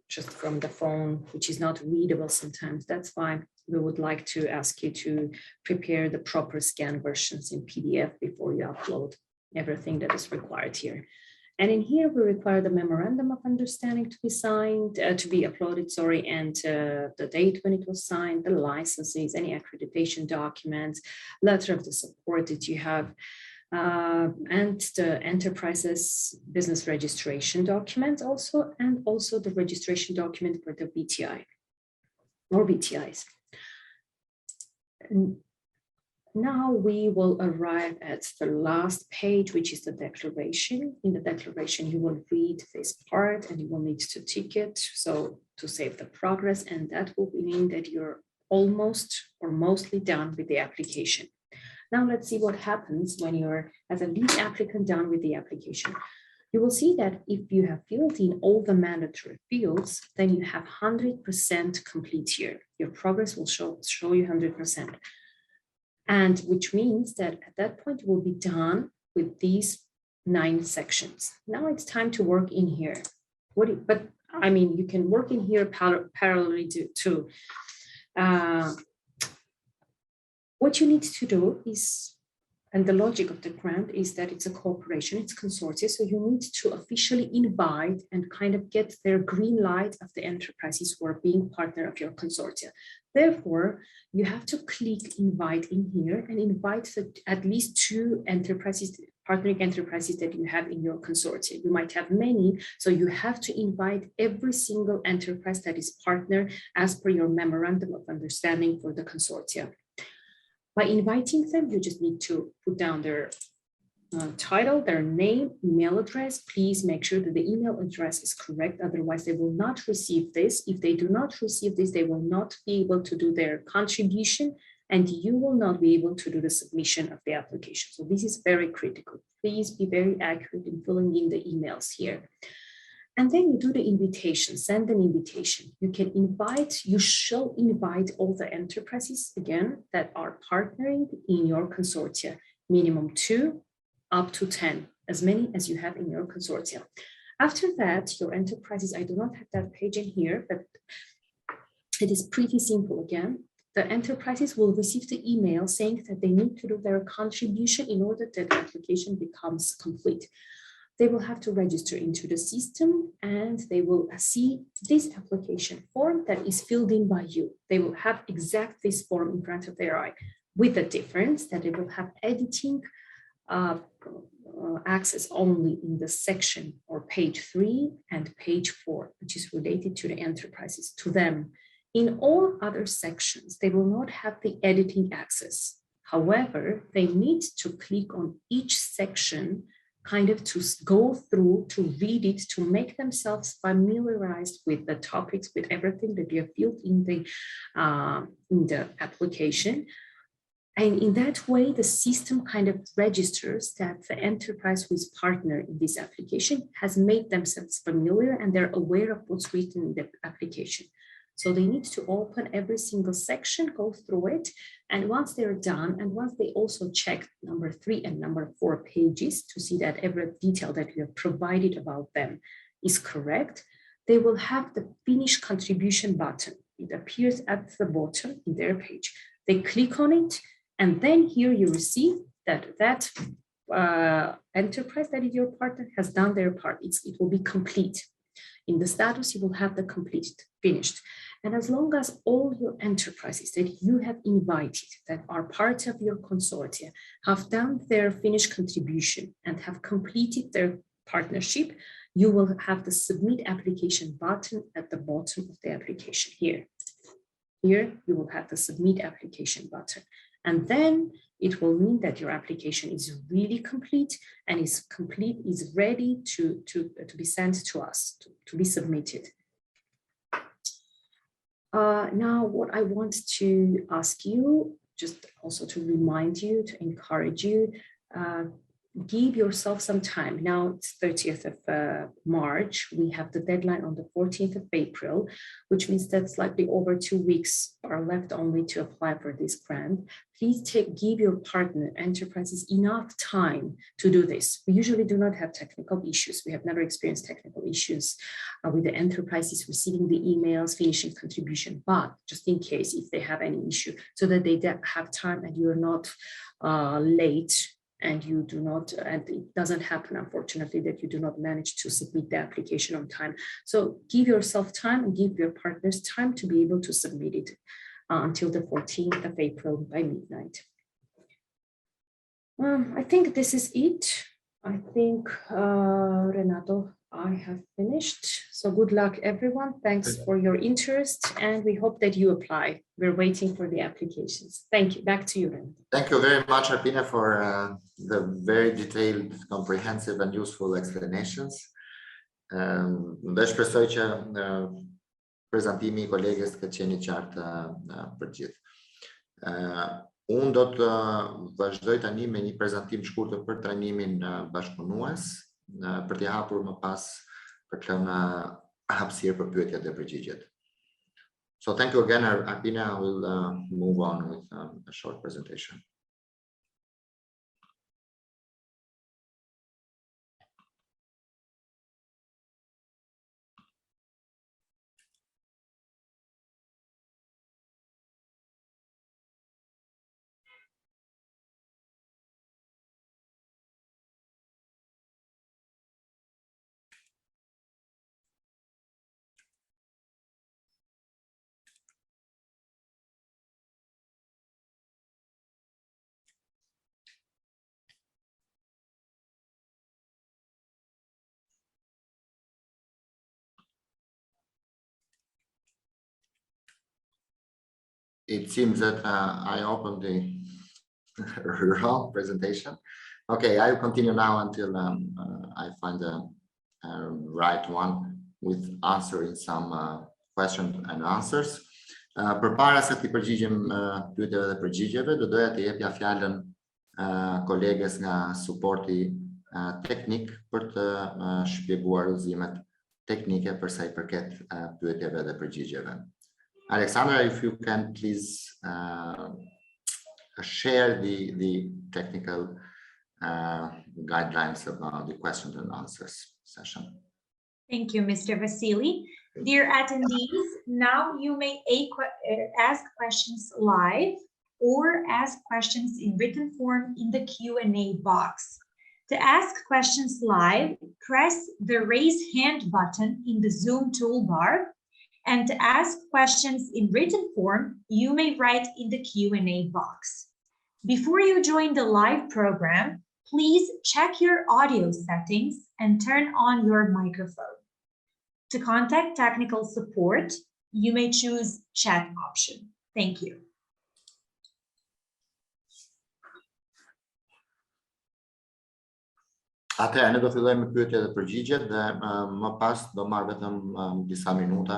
just from the phone, which is not readable sometimes. That's why we would like to ask you to prepare the proper scan versions in PDF before you upload everything that is required here. And in here, we require the memorandum of understanding to be signed, to be uploaded, and the date when it was signed, the licenses, any accreditation documents, letter of the support that you have, and the enterprise's business registration document also, and also the registration document for the BTI or BTIs. And now we will arrive at the last page, which is the declaration. In the declaration, you will read this part and you will need to tick it so to save the progress, and that will mean that you're almost or mostly done with the application. Now let's see what happens when you're as a lead applicant done with the application. You will see that if you have filled in all the mandatory fields, then you have 100% complete here. Your progress will show you 100%. And which means that at that point you will be done with these 9 sections. Now it's time to work in here. But I mean, you can work in here parallelly too. What you need to do is, and the logic of the grant is that it's a cooperation, it's consortia, so you need to officially invite and kind of get their green light of the enterprises who are being partner of your consortia. Therefore, you have to click invite in here and invite at least 2 enterprises, partnering enterprises that you have in your consortia. You might have many, so you have to invite every single enterprise that is partner as per your memorandum of understanding for the consortia. By inviting them, you just need to put down their title, their name, email address. Please make sure that the email address is correct. Otherwise, they will not receive this. If they do not receive this, they will not be able to do their contribution, and you will not be able to do the submission of the application. So this is very critical. Please be very accurate in filling in the emails here. And then you do the invitation, send an invitation. You can invite, you shall invite all the enterprises again that are partnering in your consortia, minimum 2 up to 10, as many as you have in your consortia. After that, your enterprises, I do not have that page in here, but it is pretty simple again. The enterprises will receive the email saying that they need to do their contribution in order that the application becomes complete. They will have to register into the system and they will see this application form that is filled in by you. They will have exact this form in front of their eye, with the difference that they will have editing access only in the section or page 3 and page 4, which is related to the enterprises, to them. In all other sections, they will not have the editing access. However, they need to click on each section, kind of to go through, to read it, to make themselves familiarized with the topics, with everything that you have built in the application. And in that way, the system kind of registers that the enterprise who is partner in this application has made themselves familiar and they're aware of what's written in the application. So they need to open every single section, go through it. And once they're done, and once they also check number 3 and number 4 pages to see that every detail that you have provided about them is correct, they will have the finish contribution button. It appears at the bottom in their page. They click on it, and then here you will see that enterprise that is your partner has done their part. It will be complete. In the status, you will have the complete, finished. And as long as all your enterprises that you have invited, that are part of your consortia, have done their finished contribution and have completed their partnership, you will have the submit application button at the bottom of the application here. Here, you will have the submit application button. And then it will mean that your application is really complete and is ready to be sent to us, to be submitted. Now, what I want to ask you, just also to remind you, to encourage you, give yourself some time. Now it's 30th of March. We have the deadline on the 14th of April, which means that slightly over 2 weeks are left only to apply for this grant. Please give your partner enterprises enough time to do this. We usually do not have technical issues. We have never experienced technical issues with the enterprises receiving the emails, finishing contribution, but just in case if they have any issue, so that they have time and you're not late, and you do not, and it doesn't happen, unfortunately, that you do not manage to submit the application on time. So give yourself time and give your partners time to be able to submit it until the 14th of April by midnight. I think this is it. I think, Renato, I have finished. So good luck, everyone. Thanks for your interest, and we hope that you apply. We're waiting for the applications. Thank you. Back to you, Renato. Thank you very much, Arpina, for the very detailed, comprehensive, and useful explanations. Dhe shpresoj që prezantimi I kolegës këtë qenë I qartë për gjithë. Unë do të vazhdoj tani me një prezantim shkurtër për trajnimin bashkëpunues, për t'i hapur më pas për të lënë hapësirë për pyetjet dhe përgjigjet. So thank you again, Arpina. I will move on with a short presentation. It seems that I opened the wrong presentation. Okay, I will continue now until I find the right one with answering some questions and answers. Përpara se të përgjigjem pyetjeve dhe përgjigjeve, do doja të jepja fjalën kolegës nga suporti teknik për të shpjeguar udhëzimet teknike për sa I përket pyetjeve dhe përgjigjeve. Alexandra, if you can please share the technical guidelines about the questions and answers session. Thank you, Mr. Vasily. Dear attendees, now you may ask questions live or ask questions in written form in the Q&A box. To ask questions live, press the raise hand button in the Zoom toolbar. And to ask questions in written form, you may write in the Q&A box. Before you join the live program, please check your audio settings and turn on your microphone. To contact technical support, you may choose chat option. Thank you. Atëherë, ne do fillojmë me pyetjet dhe përgjigjet dhe më pas do marr vetëm disa minuta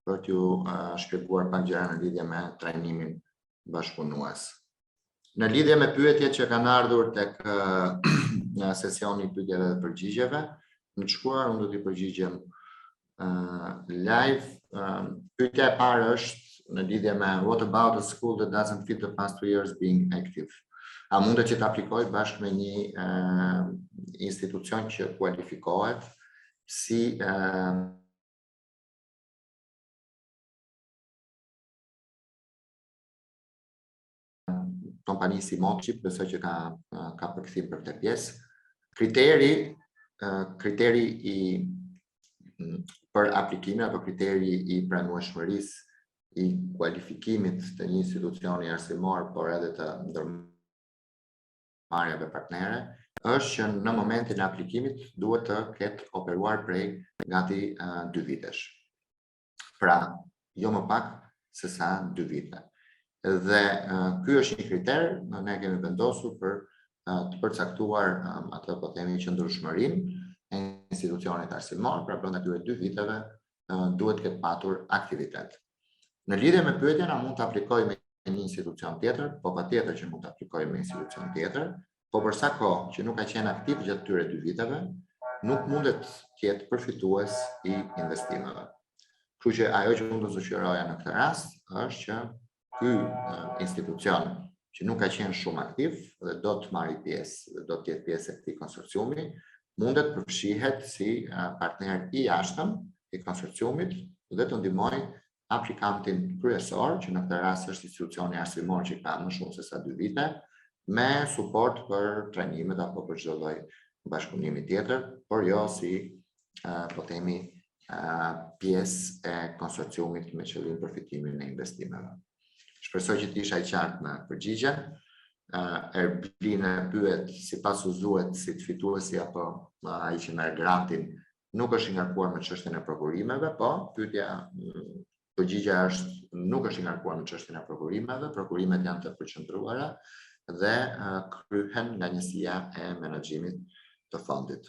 për t'ju shpjeguar pak gjëra në lidhje me trajnimin bashkëpunues. Në lidhje me pyetjet që kanë ardhur tek sesioni i pyetjeve dhe përgjigjeve, në të shkuar unë do t'i përgjigjem live. Pyetja e parë është në lidhje me what about a school that doesn't fit the past 2 years being active? A mundet që të aplikoj bashkë me një institucion që kualifikohet si kompani si Mochip, besoj që ka përkthim për këtë pjesë. Kriteri i për aplikimin apo kriteri i pranueshmërisë i kualifikimit të një institucioni arsimor, por edhe të ndërmarrjeve partnere, është që në momentin e aplikimit duhet të ketë operuar prej gati 2 vitesh. Pra, jo më pak se sa 2 vite. Dhe ky është një kriter, ne kemi vendosur për të përcaktuar atë po themi qëndrueshmërinë e institucionit arsimor, pra brenda këtyre 2 viteve duhet të ketë patur aktivitet. Në lidhje me pyetjen, a mund të aplikoj me një institucion tjetër? Po patjetër që mund të aplikoj me institucion tjetër, po për sa kohë që nuk ka qenë aktiv gjatë këtyre 2 viteve, nuk mundet të jetë përfitues i investimeve. Kështu që ajo që mund të zgjeroja në këtë rast është që ky institucion që nuk ka qenë shumë aktiv dhe do të marrë pjesë dhe do të jetë pjesë e këtij konsorciumi, mundet përfshihet si partner i jashtëm i konsorciumit dhe të ndihmojë aplikantin kryesor, që në këtë rast është institucioni arsimor që ka më shumë se sa 2 vite, me suport për trajnimet apo për çdo lloj bashkëpunimi tjetër, por jo si po themi pjesë e konsorciumit me qëllim përfitimin e investimeve. Shpresoj që t'isha i qartë në përgjigje. Erblina pyet si pas uzuet si të fituesi apo ai që merr grantin nuk është i ngarkuar me çështjen e prokurimeve, po përgjigja është nuk është i ngarkuar me çështjen e prokurimeve, prokurimet janë të përqendruara dhe kryhen nga njësia e menaxhimit të fondit.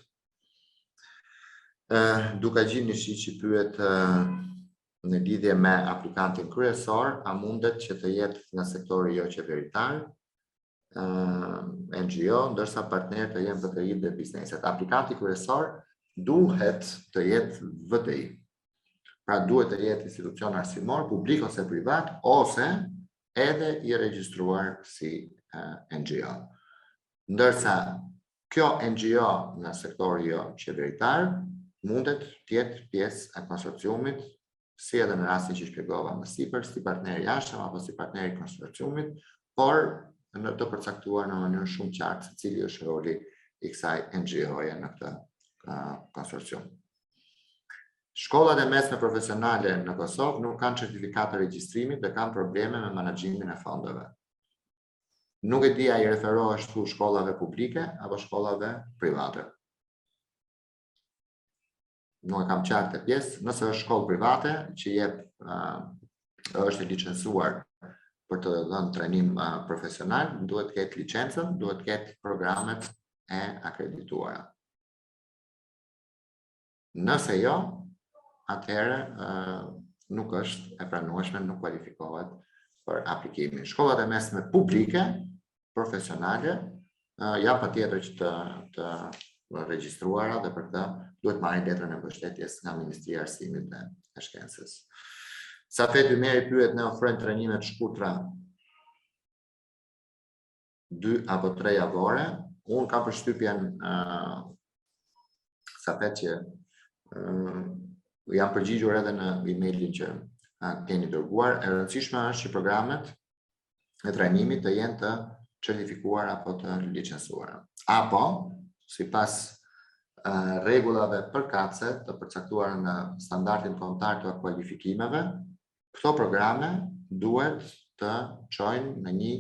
Duka gjini që pyet në lidhje me aplikantin kryesor, a mundet që të jetë nga sektori jo qeveritar, NGO, ndërsa partner të jenë VTI dhe bizneset. Aplikanti kryesor duhet të jetë VTI. Pra duhet të jetë institucion arsimor, publik ose privat, ose edhe i regjistruar si NGO. Ndërsa kjo NGO në sektori jo qeveritar mundet të jetë pjesë e konsorciumit, si edhe në rastin që shpjegova më sipër, si partner i jashtëm apo si partner i konsorciumit, por në të përcaktuar në mënyrë shumë qartë se cili është roli i kësaj NGO-je në këtë konsorcium. Shkollat e mesme profesionale në Kosovë nuk kanë certifikat të regjistrimit dhe kanë probleme me menaxhimin e fondeve. Nuk e di a i referohesh këtu shkollave publike apo shkollave private. Nuk e kam qartë të pjesë, nëse është shkollë private që është licencuar për të dhënë trajnim profesional, duhet të ketë licencën, duhet të ketë programet e akredituara. Nëse jo, atëherë nuk është e pranueshme, nuk kualifikohet për aplikimin. Shkollat e mesme publike, profesionale, janë patjetër që të regjistruara dhe për këtë duhet marrin letrën e mbështetjes nga Ministria e Arsimit dhe e Shkencës. Safet Ymeri pyet, ne ofrojmë trajnime të shkurtra 2 apo 3 javore. Unë kam përshtypjen Safet që jam përgjigjur edhe në emailin që keni dërguar. E rëndësishme është që programet e trajnimit të jenë të certifikuara apo të licencuara. Apo sipas rregullave përkatëse të përcaktuara në standardin kombëtar të kualifikimeve, këto programe duhet të çojnë në një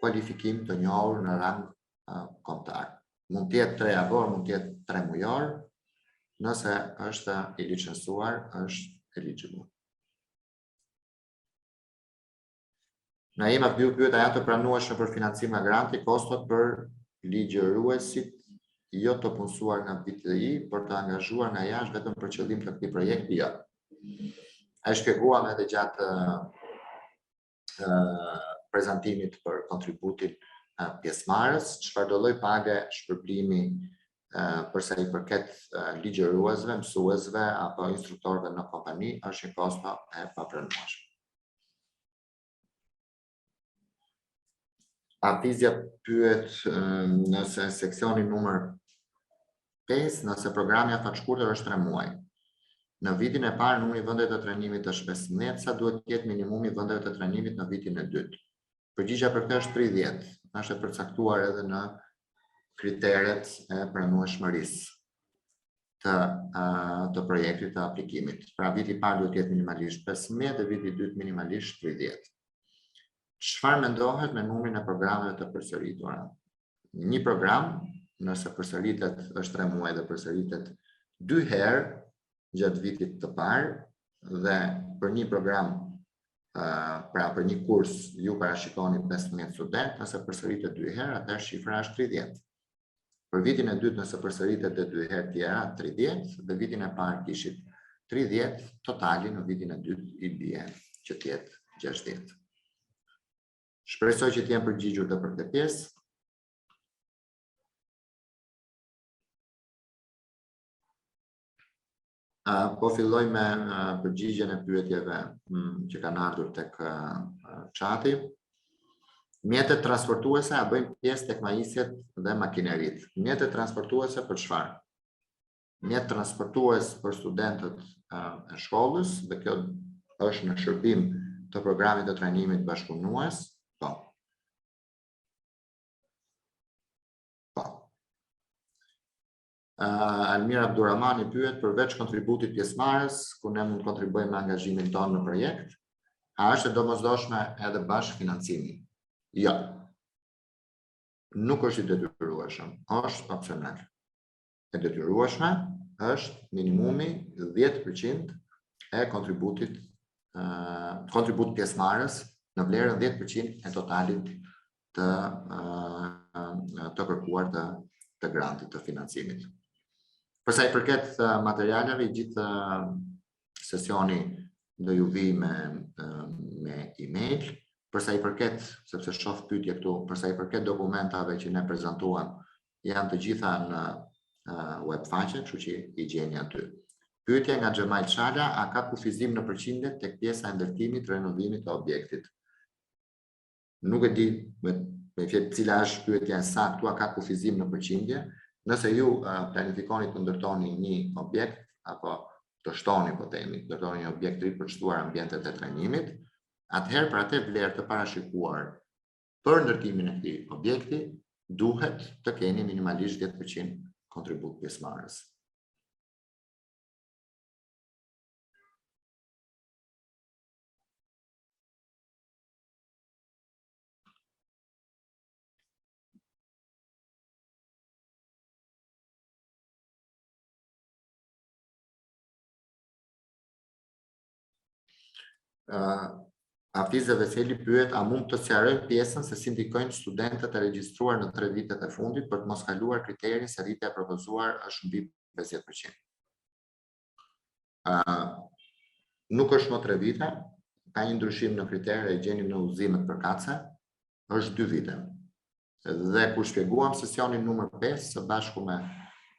kualifikim të njohur në rang kombëtar. Mund të jetë 3 javor, mund të jetë 3 mujor, nëse është i licencuar, është eligible. Në ima pyetja janë të pranueshme për financim nga granti, kostot për ligjëruesit jo të punësuar nga BTI, por të angazhuar nga jashtë vetëm për qëllim të këtij projekti, jo. E shpjeguam edhe gjatë prezantimit për kontributin pjesëmarrës, çfarë do lloj page shpërblimi përsa i përket ligjëruesve, mësuesve apo instruktorëve në kompani është një kosto e papranueshme. Afizja pyet nëse seksioni numër 5, nëse programi afatshkurtër është 3 muaj. Në vitin e parë numri vendeve të trajnimit është 15, sa duhet të jetë minimumi vendeve të trajnimit në vitin e dytë? Përgjigjja për këtë është 30, është e përcaktuar edhe në kriteret e pranueshmërisë të projektit të aplikimit. Pra viti i parë duhet të jetë minimalisht 15 dhe viti i dytë minimalisht 30. Çfarë mendohet me numrin e programeve të përsëritura? Një program, nëse përsëritet është 3 muaj dhe përsëritet 2 herë gjatë vitit të parë dhe për një program, pra për një kurs ju parashikoni 15 student, nëse përsëritet 2 herë, atëherë shifra është 30. Për vitin e dytë nëse përsëritet dhe 2 herë tjera 30 dhe vitin e parë kishit 30, totali në vitin e dytë i bie që të jetë 60. Shpresoj që të jenë përgjigjur dhe për këtë pjesë. Po filloj me përgjigjen e pyetjeve që kanë ardhur tek chati. Mjetet transportuese a bëjnë pjesë tek majisjet dhe makineritë. Mjetet transportuese për çfarë? Mjet transportues për studentët e shkollës, dhe kjo është në shërbim të programit të trajnimit bashkëpunues. Po. Almira Abdurrahmani pyet përveç kontributit pjesëmarrës, ku ne mund të kontribuojmë me angazhimin tonë në projekt, a është e domosdoshme edhe bashkëfinancimi? Jo. Nuk është i detyrueshëm, është opsional. E detyrueshme është minimumi 10% e kontribut pjesëmarrës në vlerën 10% e totalit të kërkuar të grantit të financimit. Përsa i përket materialeve, gjithë sesioni do ju vi me email. Përsa i përket, sepse shoh pyetje këtu, përsa i përket dokumentave që ne prezantuam, janë të gjitha në web faqe, kështu që i gjeni aty. Pyetja nga Xhamaj Çala, a ka kufizim në përqindje tek pjesa e ndërtimit, renovimit të objektit? Nuk e di me fjalë cila është pyetja e saktë, a ka kufizim në përqindje. Nëse ju planifikoni të ndërtoni një objekt apo të shtoni, po themi, ndërtoni një objekt të ri për të shtuar ambientet e trajnimit, atëherë për atë vlerë të parashikuar për ndërtimin e këtij objekti, duhet të keni minimalisht 10% kontribut pjesëmarrës. Afiza Veseli pyet, a mund të sqarojmë pjesën se si ndikojnë studentët e regjistruar në 3 vitet e fundit për të mos kaluar kriterin se rritja e propozuar është mbi 50%. Nuk është më 3 vite, ka një ndryshim në kriterë e gjeni në udhëzimet përkatëse, është 2 vite. Dhe kur shpjeguam sesionin numër 5 së bashku me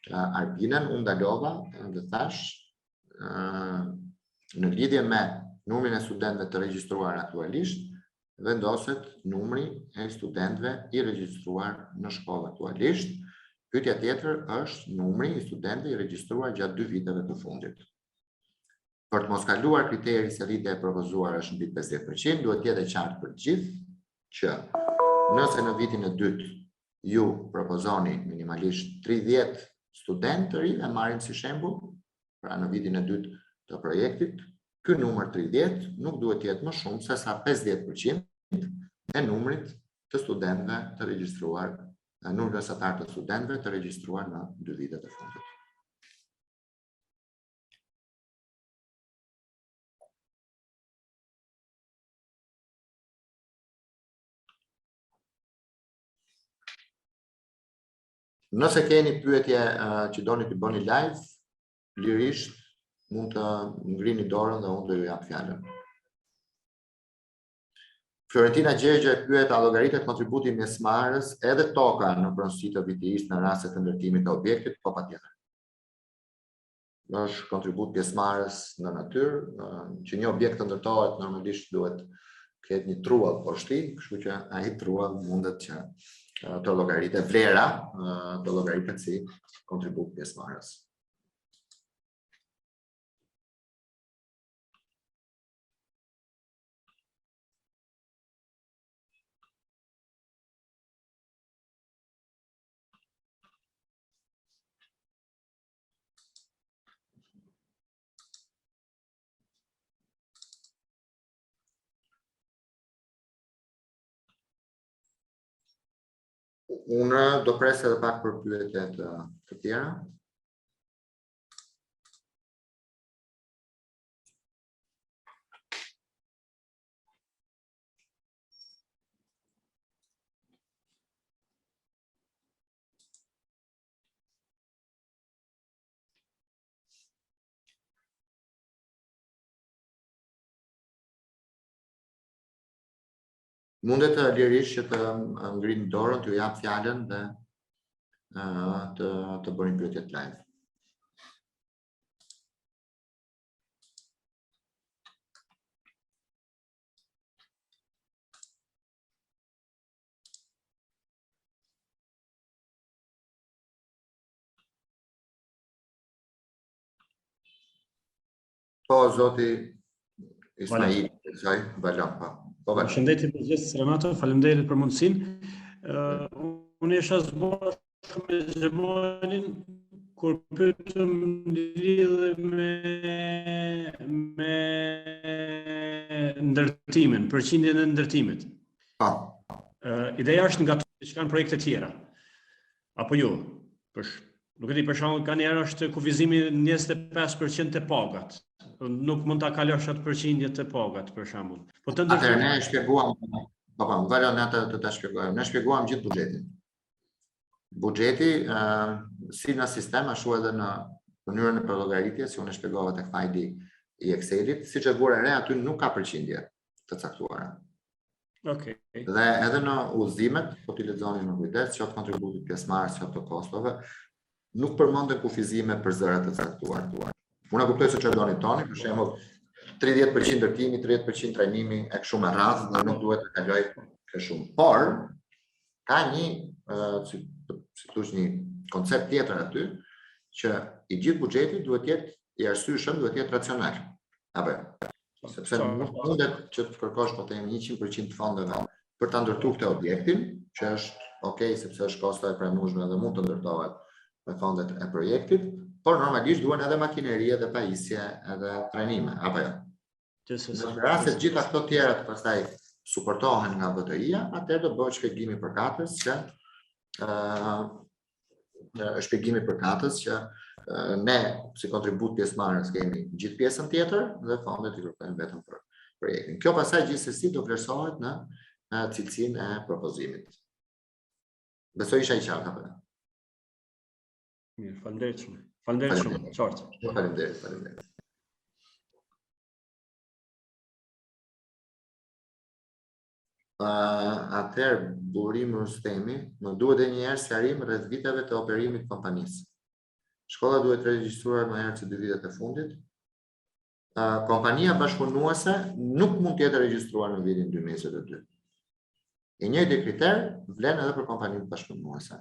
Arbinen, unë ndalova dhe thash në lidhje me numrin e studentëve të regjistruar aktualisht, vendoset numri e studentëve i regjistruar në shkollë aktualisht. Pyetja tjetër është numri i studentëve i regjistruar gjatë 2 viteve të fundit. Për të mos kaluar kriteri se rritja e propozuar është mbi 50%, duhet të jetë qartë për gjithë që nëse në vitin e dytë ju propozoni minimalisht 30 studentë të rinj, e marrim si shembull, pra në vitin e dytë të projektit, ky numër 30 nuk duhet të jetë më shumë se sa 50% e numrit të studentëve të regjistruar, numrit mesatar të studentëve të regjistruar në 2 vitet e fundit. Nëse keni pyetje që doni të bëni live, lirisht mund të ngrini dorën dhe unë do ju jap fjalën. Florentina Gjergje pyet a llogaritet kontributi pjesëmarrës edhe toka në pronësi të vitiisht në rast të ndërtimit të objektit, po patjetër. Është kontribut pjesëmarrës në natyrë, që një objekt të ndërtohet normalisht duhet ketë një truall poshtin, kështu që ai truall mundet që të llogaritet vlera, të llogaritet si kontribut pjesëmarrës. Unë do pres edhe pak për pyetje të tjera. Mundet lirisht që të ngrini dorën, t'ju jap fjalën dhe të bëni pyetjet live. Po, zoti Ismail, Balan, po. Përshëndetje të gjithë, Renato, faleminderit për mundësinë. Unë isha zbashur me Xhemonin kur pyetëm lidhje me ndërtimin, përqindjen e ndërtimit. Ideja është nga që kanë projekte tjera. Apo jo? Nuk e di, për shembull, ka njerë është kufizimi 25% të pagat. Nuk mund ta kalosh atë përqindje të pagat, për shembull. Po të Atëherë ne shpjeguam, të shpjegojmë. Ne shpjeguam gjithë buxhetin. Buxheti si në sistem ashtu edhe në mënyrën e përllogaritjes, si unë shpjegova tek fajli i Excelit, siç e vura re, aty nuk ka përqindje të caktuara. Okej. Dhe edhe në udhëzimet, po t'i lexoni me kujdes, qoftë kontributi pjesëmarrës, qoftë të kostove, nuk përmenden kufizime për zërat të caktuara. Unë kuptoj se çfarë doni toni, për shembull 30% ndërtimi, 30% trajnimi e kështu me radhë, dhe nuk duhet të kaloj kë shumë. Por ka një, si thosh, një koncept tjetër aty, që i gjithë buxheti duhet jetë i arsyeshëm, duhet jetë racional. Apo, sepse nuk mundet që të kërkosh po të jemi 100% fondeve për ta ndërtuar këtë objektin, që është okay sepse është kosto e pranueshme dhe mund të ndërtohet me fondet e projektit, por normalisht duhen edhe makinerie dhe pajisje edhe trajnime, apo jo. Në rast se gjitha këto tjera të pastaj suportohen nga BTI-ja, atëherë do bëhet shpjegimi përkatës që ne si kontribut pjesëmarrës kemi gjithë pjesën tjetër dhe fondet i kërkojnë vetëm për projektin. Kjo pastaj gjithsesi do vlerësohet në cilësinë e propozimit. Besoj isha i qartë apo jo? Mirë, faleminderit shumë. Faleminderit shumë, qartë. Faleminderit. Atëherë, burim Rustemi, më duhet edhe një herë sqarim rreth viteve të operimit të kompanisë. Shkolla duhet regjistruar më herët se 2 vitet e fundit. Kompania bashkëpunuese nuk mund të jetë regjistruar në vitin 2022. E njëjti kriter vlen edhe për kompaninë bashkëpunuese.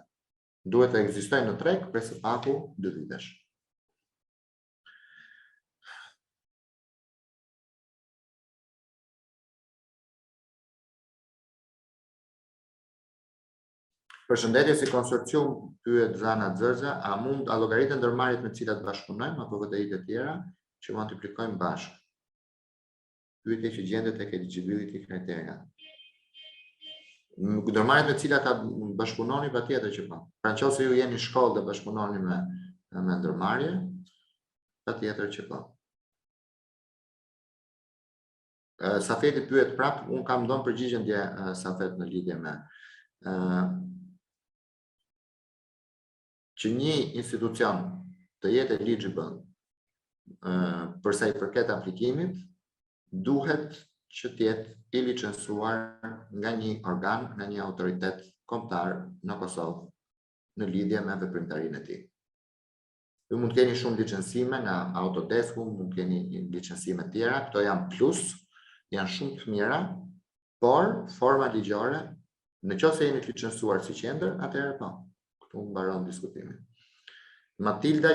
Duhet të ekzistojë në treg prej së paku 2 vitesh. Përshëndetje, si konsorcium, pyet Zana Xërxa, a mund a llogaritë ndërmarrjet me të cilat bashkëpunojmë apo VTI-të të tjera që multiplikojmë bashkë? Pyetje që gjendet tek eligibility criteria. Ndërmarrjet me të cilat bashkëpunoni patjetër që po. Pra nëse ju jeni shkollë dhe bashkëpunoni me ndërmarrje, patjetër që po. Safeti pyet prap, unë kam dhënë përgjigjen dje Safet në lidhje me që një institucion të jetë eligible për sa i përket aplikimit, duhet që të jetë i licencuar nga një organ, nga një autoritet kombëtar në Kosovë në lidhje me veprimtarinë e tij. Ju mund të keni shumë licencime nga Autodesku, mund të keni licencime tjera, këto janë plus, janë shumë të mira, por forma ligjore, në qoftë se jeni të licencuar si qendër, atëherë po. Këtu mbaron diskutimi. Matilda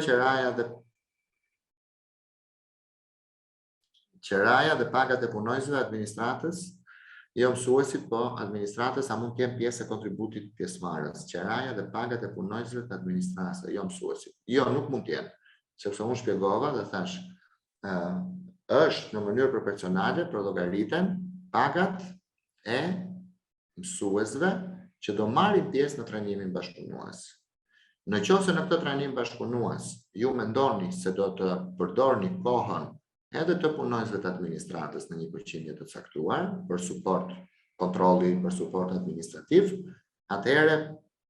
Qeraja dhe pagat e punojësve administratës, jo mësuesit, po administratës, a mund të jenë pjesë e kontributit pjesëmarrës. Qeraja dhe pagat e punojësve të administratës, jo mësuesit. Jo, nuk mund të jenë, sepse unë shpjegova dhe thash, është në mënyrë proporcionale për llogariten pagat e mësuesve që do marrin pjesë në trajnimin bashkëpunues. Në qoftë se në këtë trajnim bashkëpunues ju mendoni se do të përdorni kohën edhe të punojësve të administratës në një përqindje të caktuar, për suport kontrolli, për suport administrativ, atëherë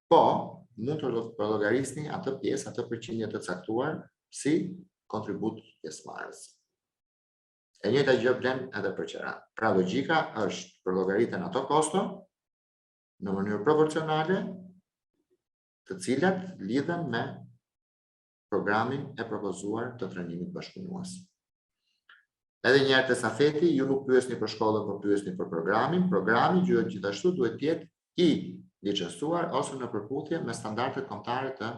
po, mund të përllogarisni atë pjesë, atë përqindje të caktuar si kontribut pjesëmarrës. E njëjta gjë vlen edhe për qeran. Pra logjika është përllogariten ato kosto në mënyrë proporcionale, të cilat lidhen me programin e propozuar të trajnimit bashkëpunues. Edhe një herë të stafeti, ju nuk pyesni për shkollën, por pyesni për programin. Programi gjithashtu duhet të jetë i licencuar ose në përputhje me standardet kombëtare të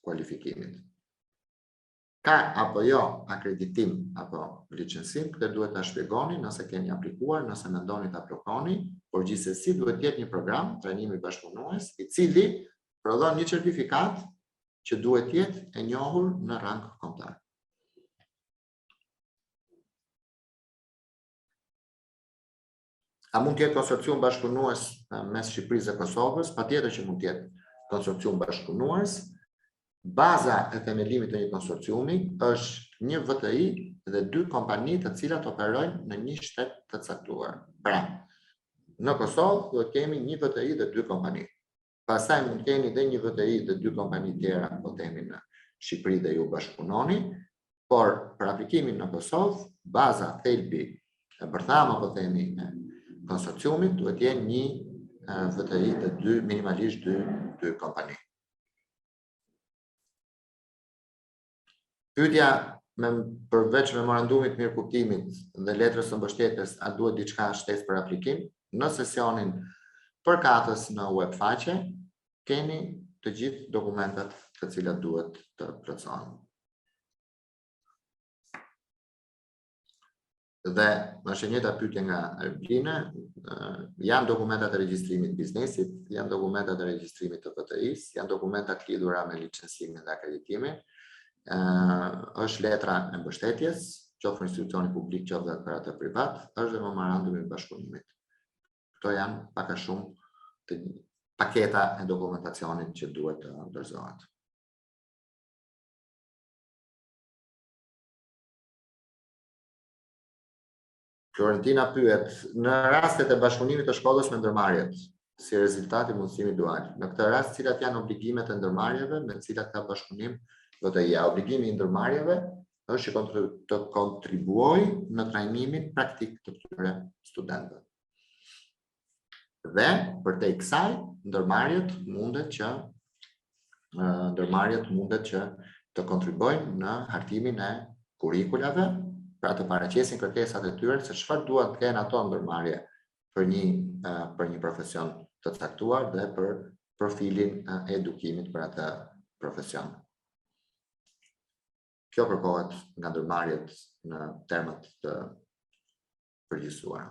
kualifikimit. Ka apo jo akreditim apo licencim, këtë duhet ta shpjegoni nëse keni aplikuar, nëse mendoni ta aplikoni, por gjithsesi duhet të jetë një program trajnimi bashkëpunues i cili prodhon një certifikat që duhet të jetë e njohur në rang kombëtar. A mund të jetë konsorcium bashkëpunues mes Shqipërisë dhe Kosovës? Patjetër që mund të jetë konsorcium bashkëpunues. Baza e themelimit të një konsorciumi është një VTI dhe 2 kompani të cilat operojnë në një shtet të caktuar. Pra, në Kosovë do të kemi një VTI dhe 2 kompani. Pastaj mund të keni edhe një VTI dhe 2 kompani tjera, po themi në Shqipëri dhe ju bashkëpunoni, por për aplikimin në Kosovë, baza thelbi e bërthama, po themi, konsorciumit duhet të jenë një VTI dhe minimalisht 2 kompani. Pyetja përveç memorandumit mirëkuptimit dhe letrës së mbështetjes, a duhet diçka shtesë për aplikim? Në sesionin përkatës në web faqe keni të gjithë dokumentat të cilat duhet të plotësohen. Dhe është njëta pyetje nga Erblina, janë dokumentat e regjistrimit biznesit, janë dokumentat e regjistrimit të VTI-s, janë dokumentat lidhura me licencimin dhe akreditimin, është letra e mbështetjes, qoftë institucioni publik, qoftë dhe operator privat, është dhe memorandumi i bashkëpunimit. Këto janë pak a shumë paketa e dokumentacionit që duhet të dorëzohet. Florentina pyet, në rastet e bashkëpunimit të shkollës me ndërmarrjet, si rezultati mundësimit dual, në këtë rast cilat janë obligimet e ndërmarrjeve me cilat ka bashkëpunim VTI-ja? Obligimi i ndërmarrjeve është që të kontribuoj në trajnimin praktik të këtyre studentëve. Dhe për te kësaj, ndërmarrjet mundet që të kontribuojnë në hartimin e kurikulave, pra të paraqesin kërkesat e tyre se çfarë duan të kenë ato ndërmarrje për një profesion të caktuar dhe për profilin e edukimit për atë profesion. Kjo kërkohet nga ndërmarrjet në termat të përgjithësuara.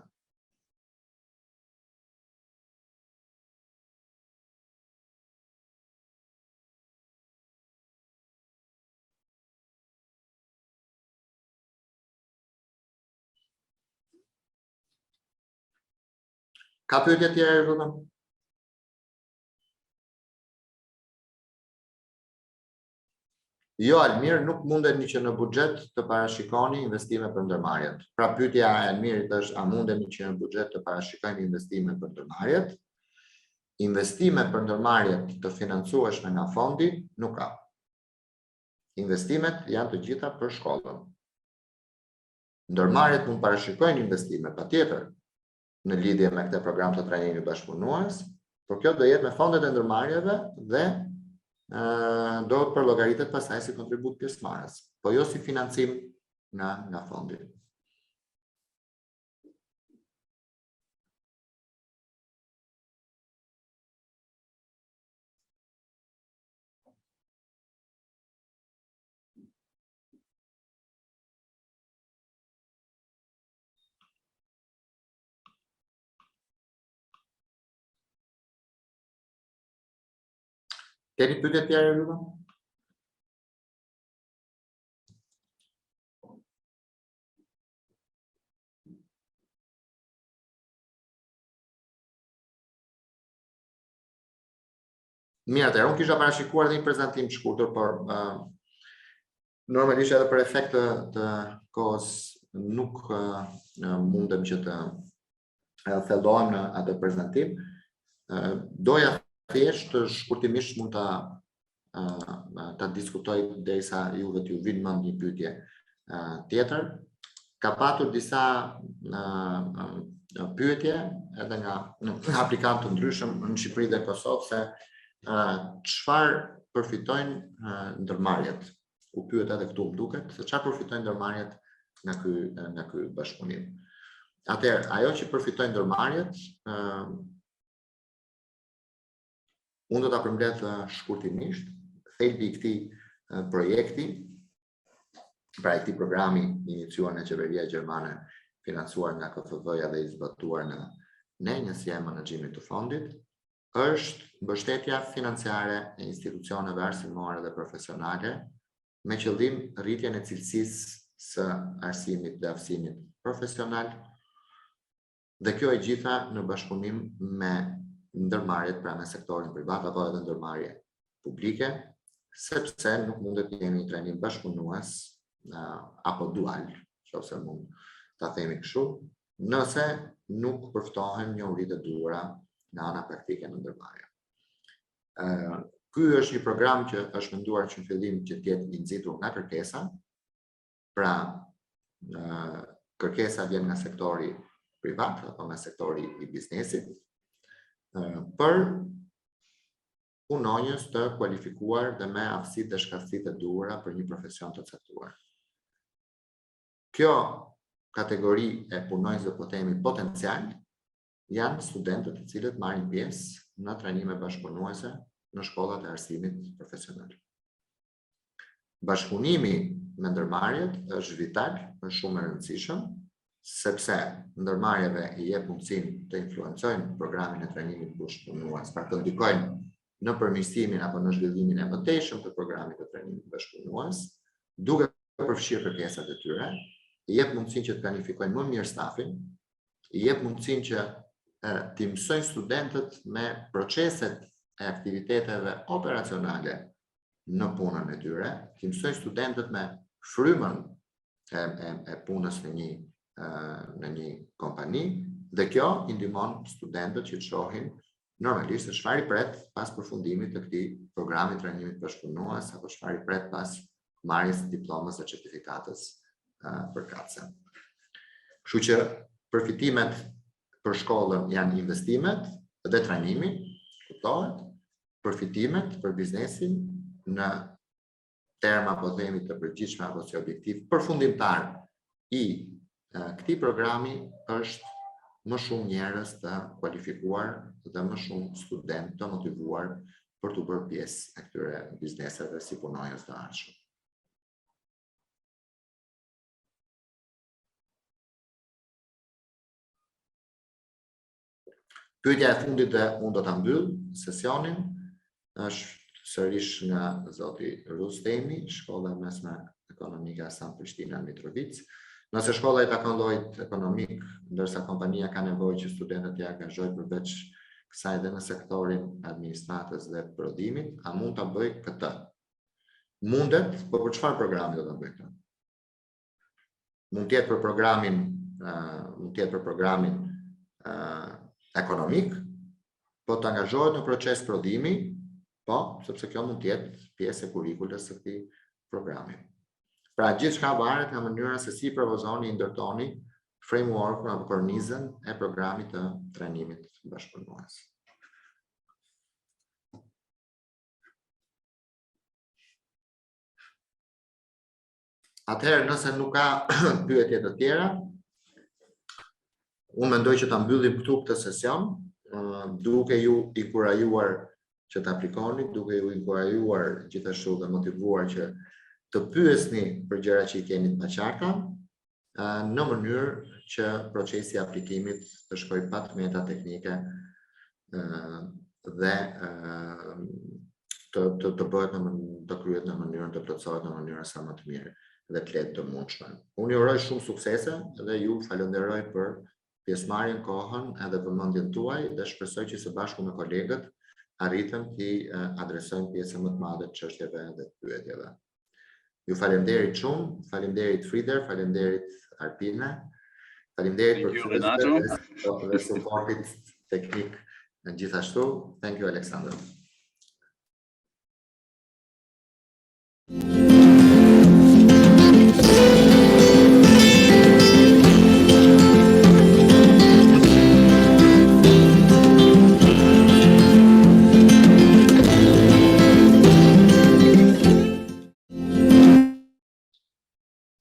Ka pyetje tjera, Rruga? Jo, Almir, nuk mundeni që në buxhet të parashikoni investime për ndërmarrjet. Pra pyetja e Almirit është, a mundemi që në buxhet të parashikojmë investime për ndërmarrjet? Investime për ndërmarrjet të financueshme nga fondi nuk ka. investimet janë të gjitha për shkollën. Ndërmarrjet mund parashikojnë investime, patjetër, në lidhje me këtë program të trajnimit bashkëpunues, por kjo do jetë me fondet e ndërmarrjeve dhe do të përllogaritet pastaj si kontribut pjesëmarrës, po jo si financim nga fondi. Keni pyetje tjera Rruga? Mirë, atëherë, unë kisha parashikuar dhe një prezantim të shkurtër, por normalisht edhe për efekt të kohës nuk mundem që të thellohem në atë prezantim. Doja thjesht shkurtimisht mund ta diskutoj derisa juve t'ju vinë mend një pyetje tjetër. Ka patur disa pyetje edhe nga aplikantë të ndryshëm në Shqipëri dhe Kosovë se çfarë përfitojnë ndërmarrjet. U pyet edhe këtu më duket se çfarë përfitojnë ndërmarrjet nga ky bashkëpunim. Atëherë, ajo që përfitojnë ndërmarrjet, unë do ta përmbledh shkurtimisht. Thelbi i këtij projekti, pra i këtij programi iniciuar nga qeveria gjermane, financuar nga KFV-ja dhe i zbatuar në njësia e menaxhimit të fondit, është mbështetja financiare e institucioneve arsimore dhe profesionale me qëllim rritjen e cilësisë së arsimit dhe aftësimit profesional, dhe kjo e gjitha në bashkëpunim me ndërmarrjet pra me sektorin privat apo edhe ndërmarrje publike, sepse nuk mundet të jemi një trajnim bashkëpunues apo dual, nëse mund ta themi kështu, nëse nuk përftohen njohuritë e duhura nga ana praktike në ndërmarrje. Ky është një program që është menduar që në fillim që të jetë i nxitur nga kërkesa, pra kërkesa vjen nga sektori privat apo nga sektori i biznesit, për punonjës të kualifikuar dhe me aftësitë dhe shkallësitë e duhura për një profesion të caktuar. Kjo kategori e punonjësve po themi potencial janë studentët të cilët marrin pjesë në trajnime bashkëpunuese në shkollat e arsimit profesional. Bashkëpunimi me ndërmarrjet është vital, është shumë e rëndësishëm, sepse ndërmarrjeve i jep mundësinë të influencojnë programin e trajnimit bashkëpunues, pra të ndikojnë në përmirësimin apo në zhvillimin e mëtejshëm të programit të trajnimit bashkëpunues, duke përfshirë kërkesat e tyre, i jep mundësinë që të planifikojnë më mirë stafin, i jep mundësinë që të mësojnë studentët me proceset e aktiviteteve operacionale në punën e tyre, të mësojnë studentët me frymën e punës në një kompani, dhe kjo i ndihmon studentët që të shohin normalisht se çfarë i pret pas përfundimit të këtij programi trajnimit bashkëpunues apo çfarë i pret pas marrjes së diplomës dhe certifikatës përkatëse. Kështu që përfitimet për shkollën janë investimet dhe trajnimi, kuptohet, përfitimet për biznesin në terma po themi të përgjithshme apo si objektiv përfundimtar i këtij programi është më shumë njerëz të kualifikuar dhe më shumë student të motivuar për të bërë pjesë e këtyre bizneseve si punonjës të ardhshëm. Pyetja e fundit dhe unë do ta mbyll sesionin është sërish nga zoti Rustemi, Shkolla Mesme Ekonomike Hasan Prishtina Mitrovic. Nëse shkolla i takon llojit ekonomik, ndërsa kompania ka nevojë që studentët t'i angazhojë përveç kësaj edhe në sektorin administratës dhe prodhimit, a mund ta bëj këtë? Mundet, por për çfarë programi do ta bëj këtë? Mund të jetë për programin ekonomik, po të angazhohet në proces prodhimi, po, sepse kjo mund të jetë pjesë e kurrikulës së këtij programi. Pra gjithçka varet nga mënyra se si propozoni i ndërtoni framework-un apo kornizën e programit të trajnimit bashkëpunues. Atëherë, nëse nuk ka pyetje të tjera, unë mendoj që ta mbyllim këtu këtë sesion, duke ju inkurajuar që të aplikoni, duke ju inkurajuar gjithashtu dhe motivuar që të pyesni për gjëra që i keni të qarta, në mënyrë që procesi i aplikimit të shkojë pa tmeta teknike dhe të bëhet të kryet në mënyrën të plotësohet në mënyrën sa më të mirë dhe të lehtë të mundshme. Unë ju uroj shumë suksese dhe ju falenderoj për pjesëmarrjen, kohën edhe vëmendjen tuaj dhe shpresoj që së bashku me kolegët arritëm të adresojmë pjesën më të madhe të çështjeve dhe të pyetjeve. Ju falenderit shumë, falenderit Frider, falenderit Arpine, falenderit për fytyrën dhe suportit teknik gjithashtu. Thank you, Alexander.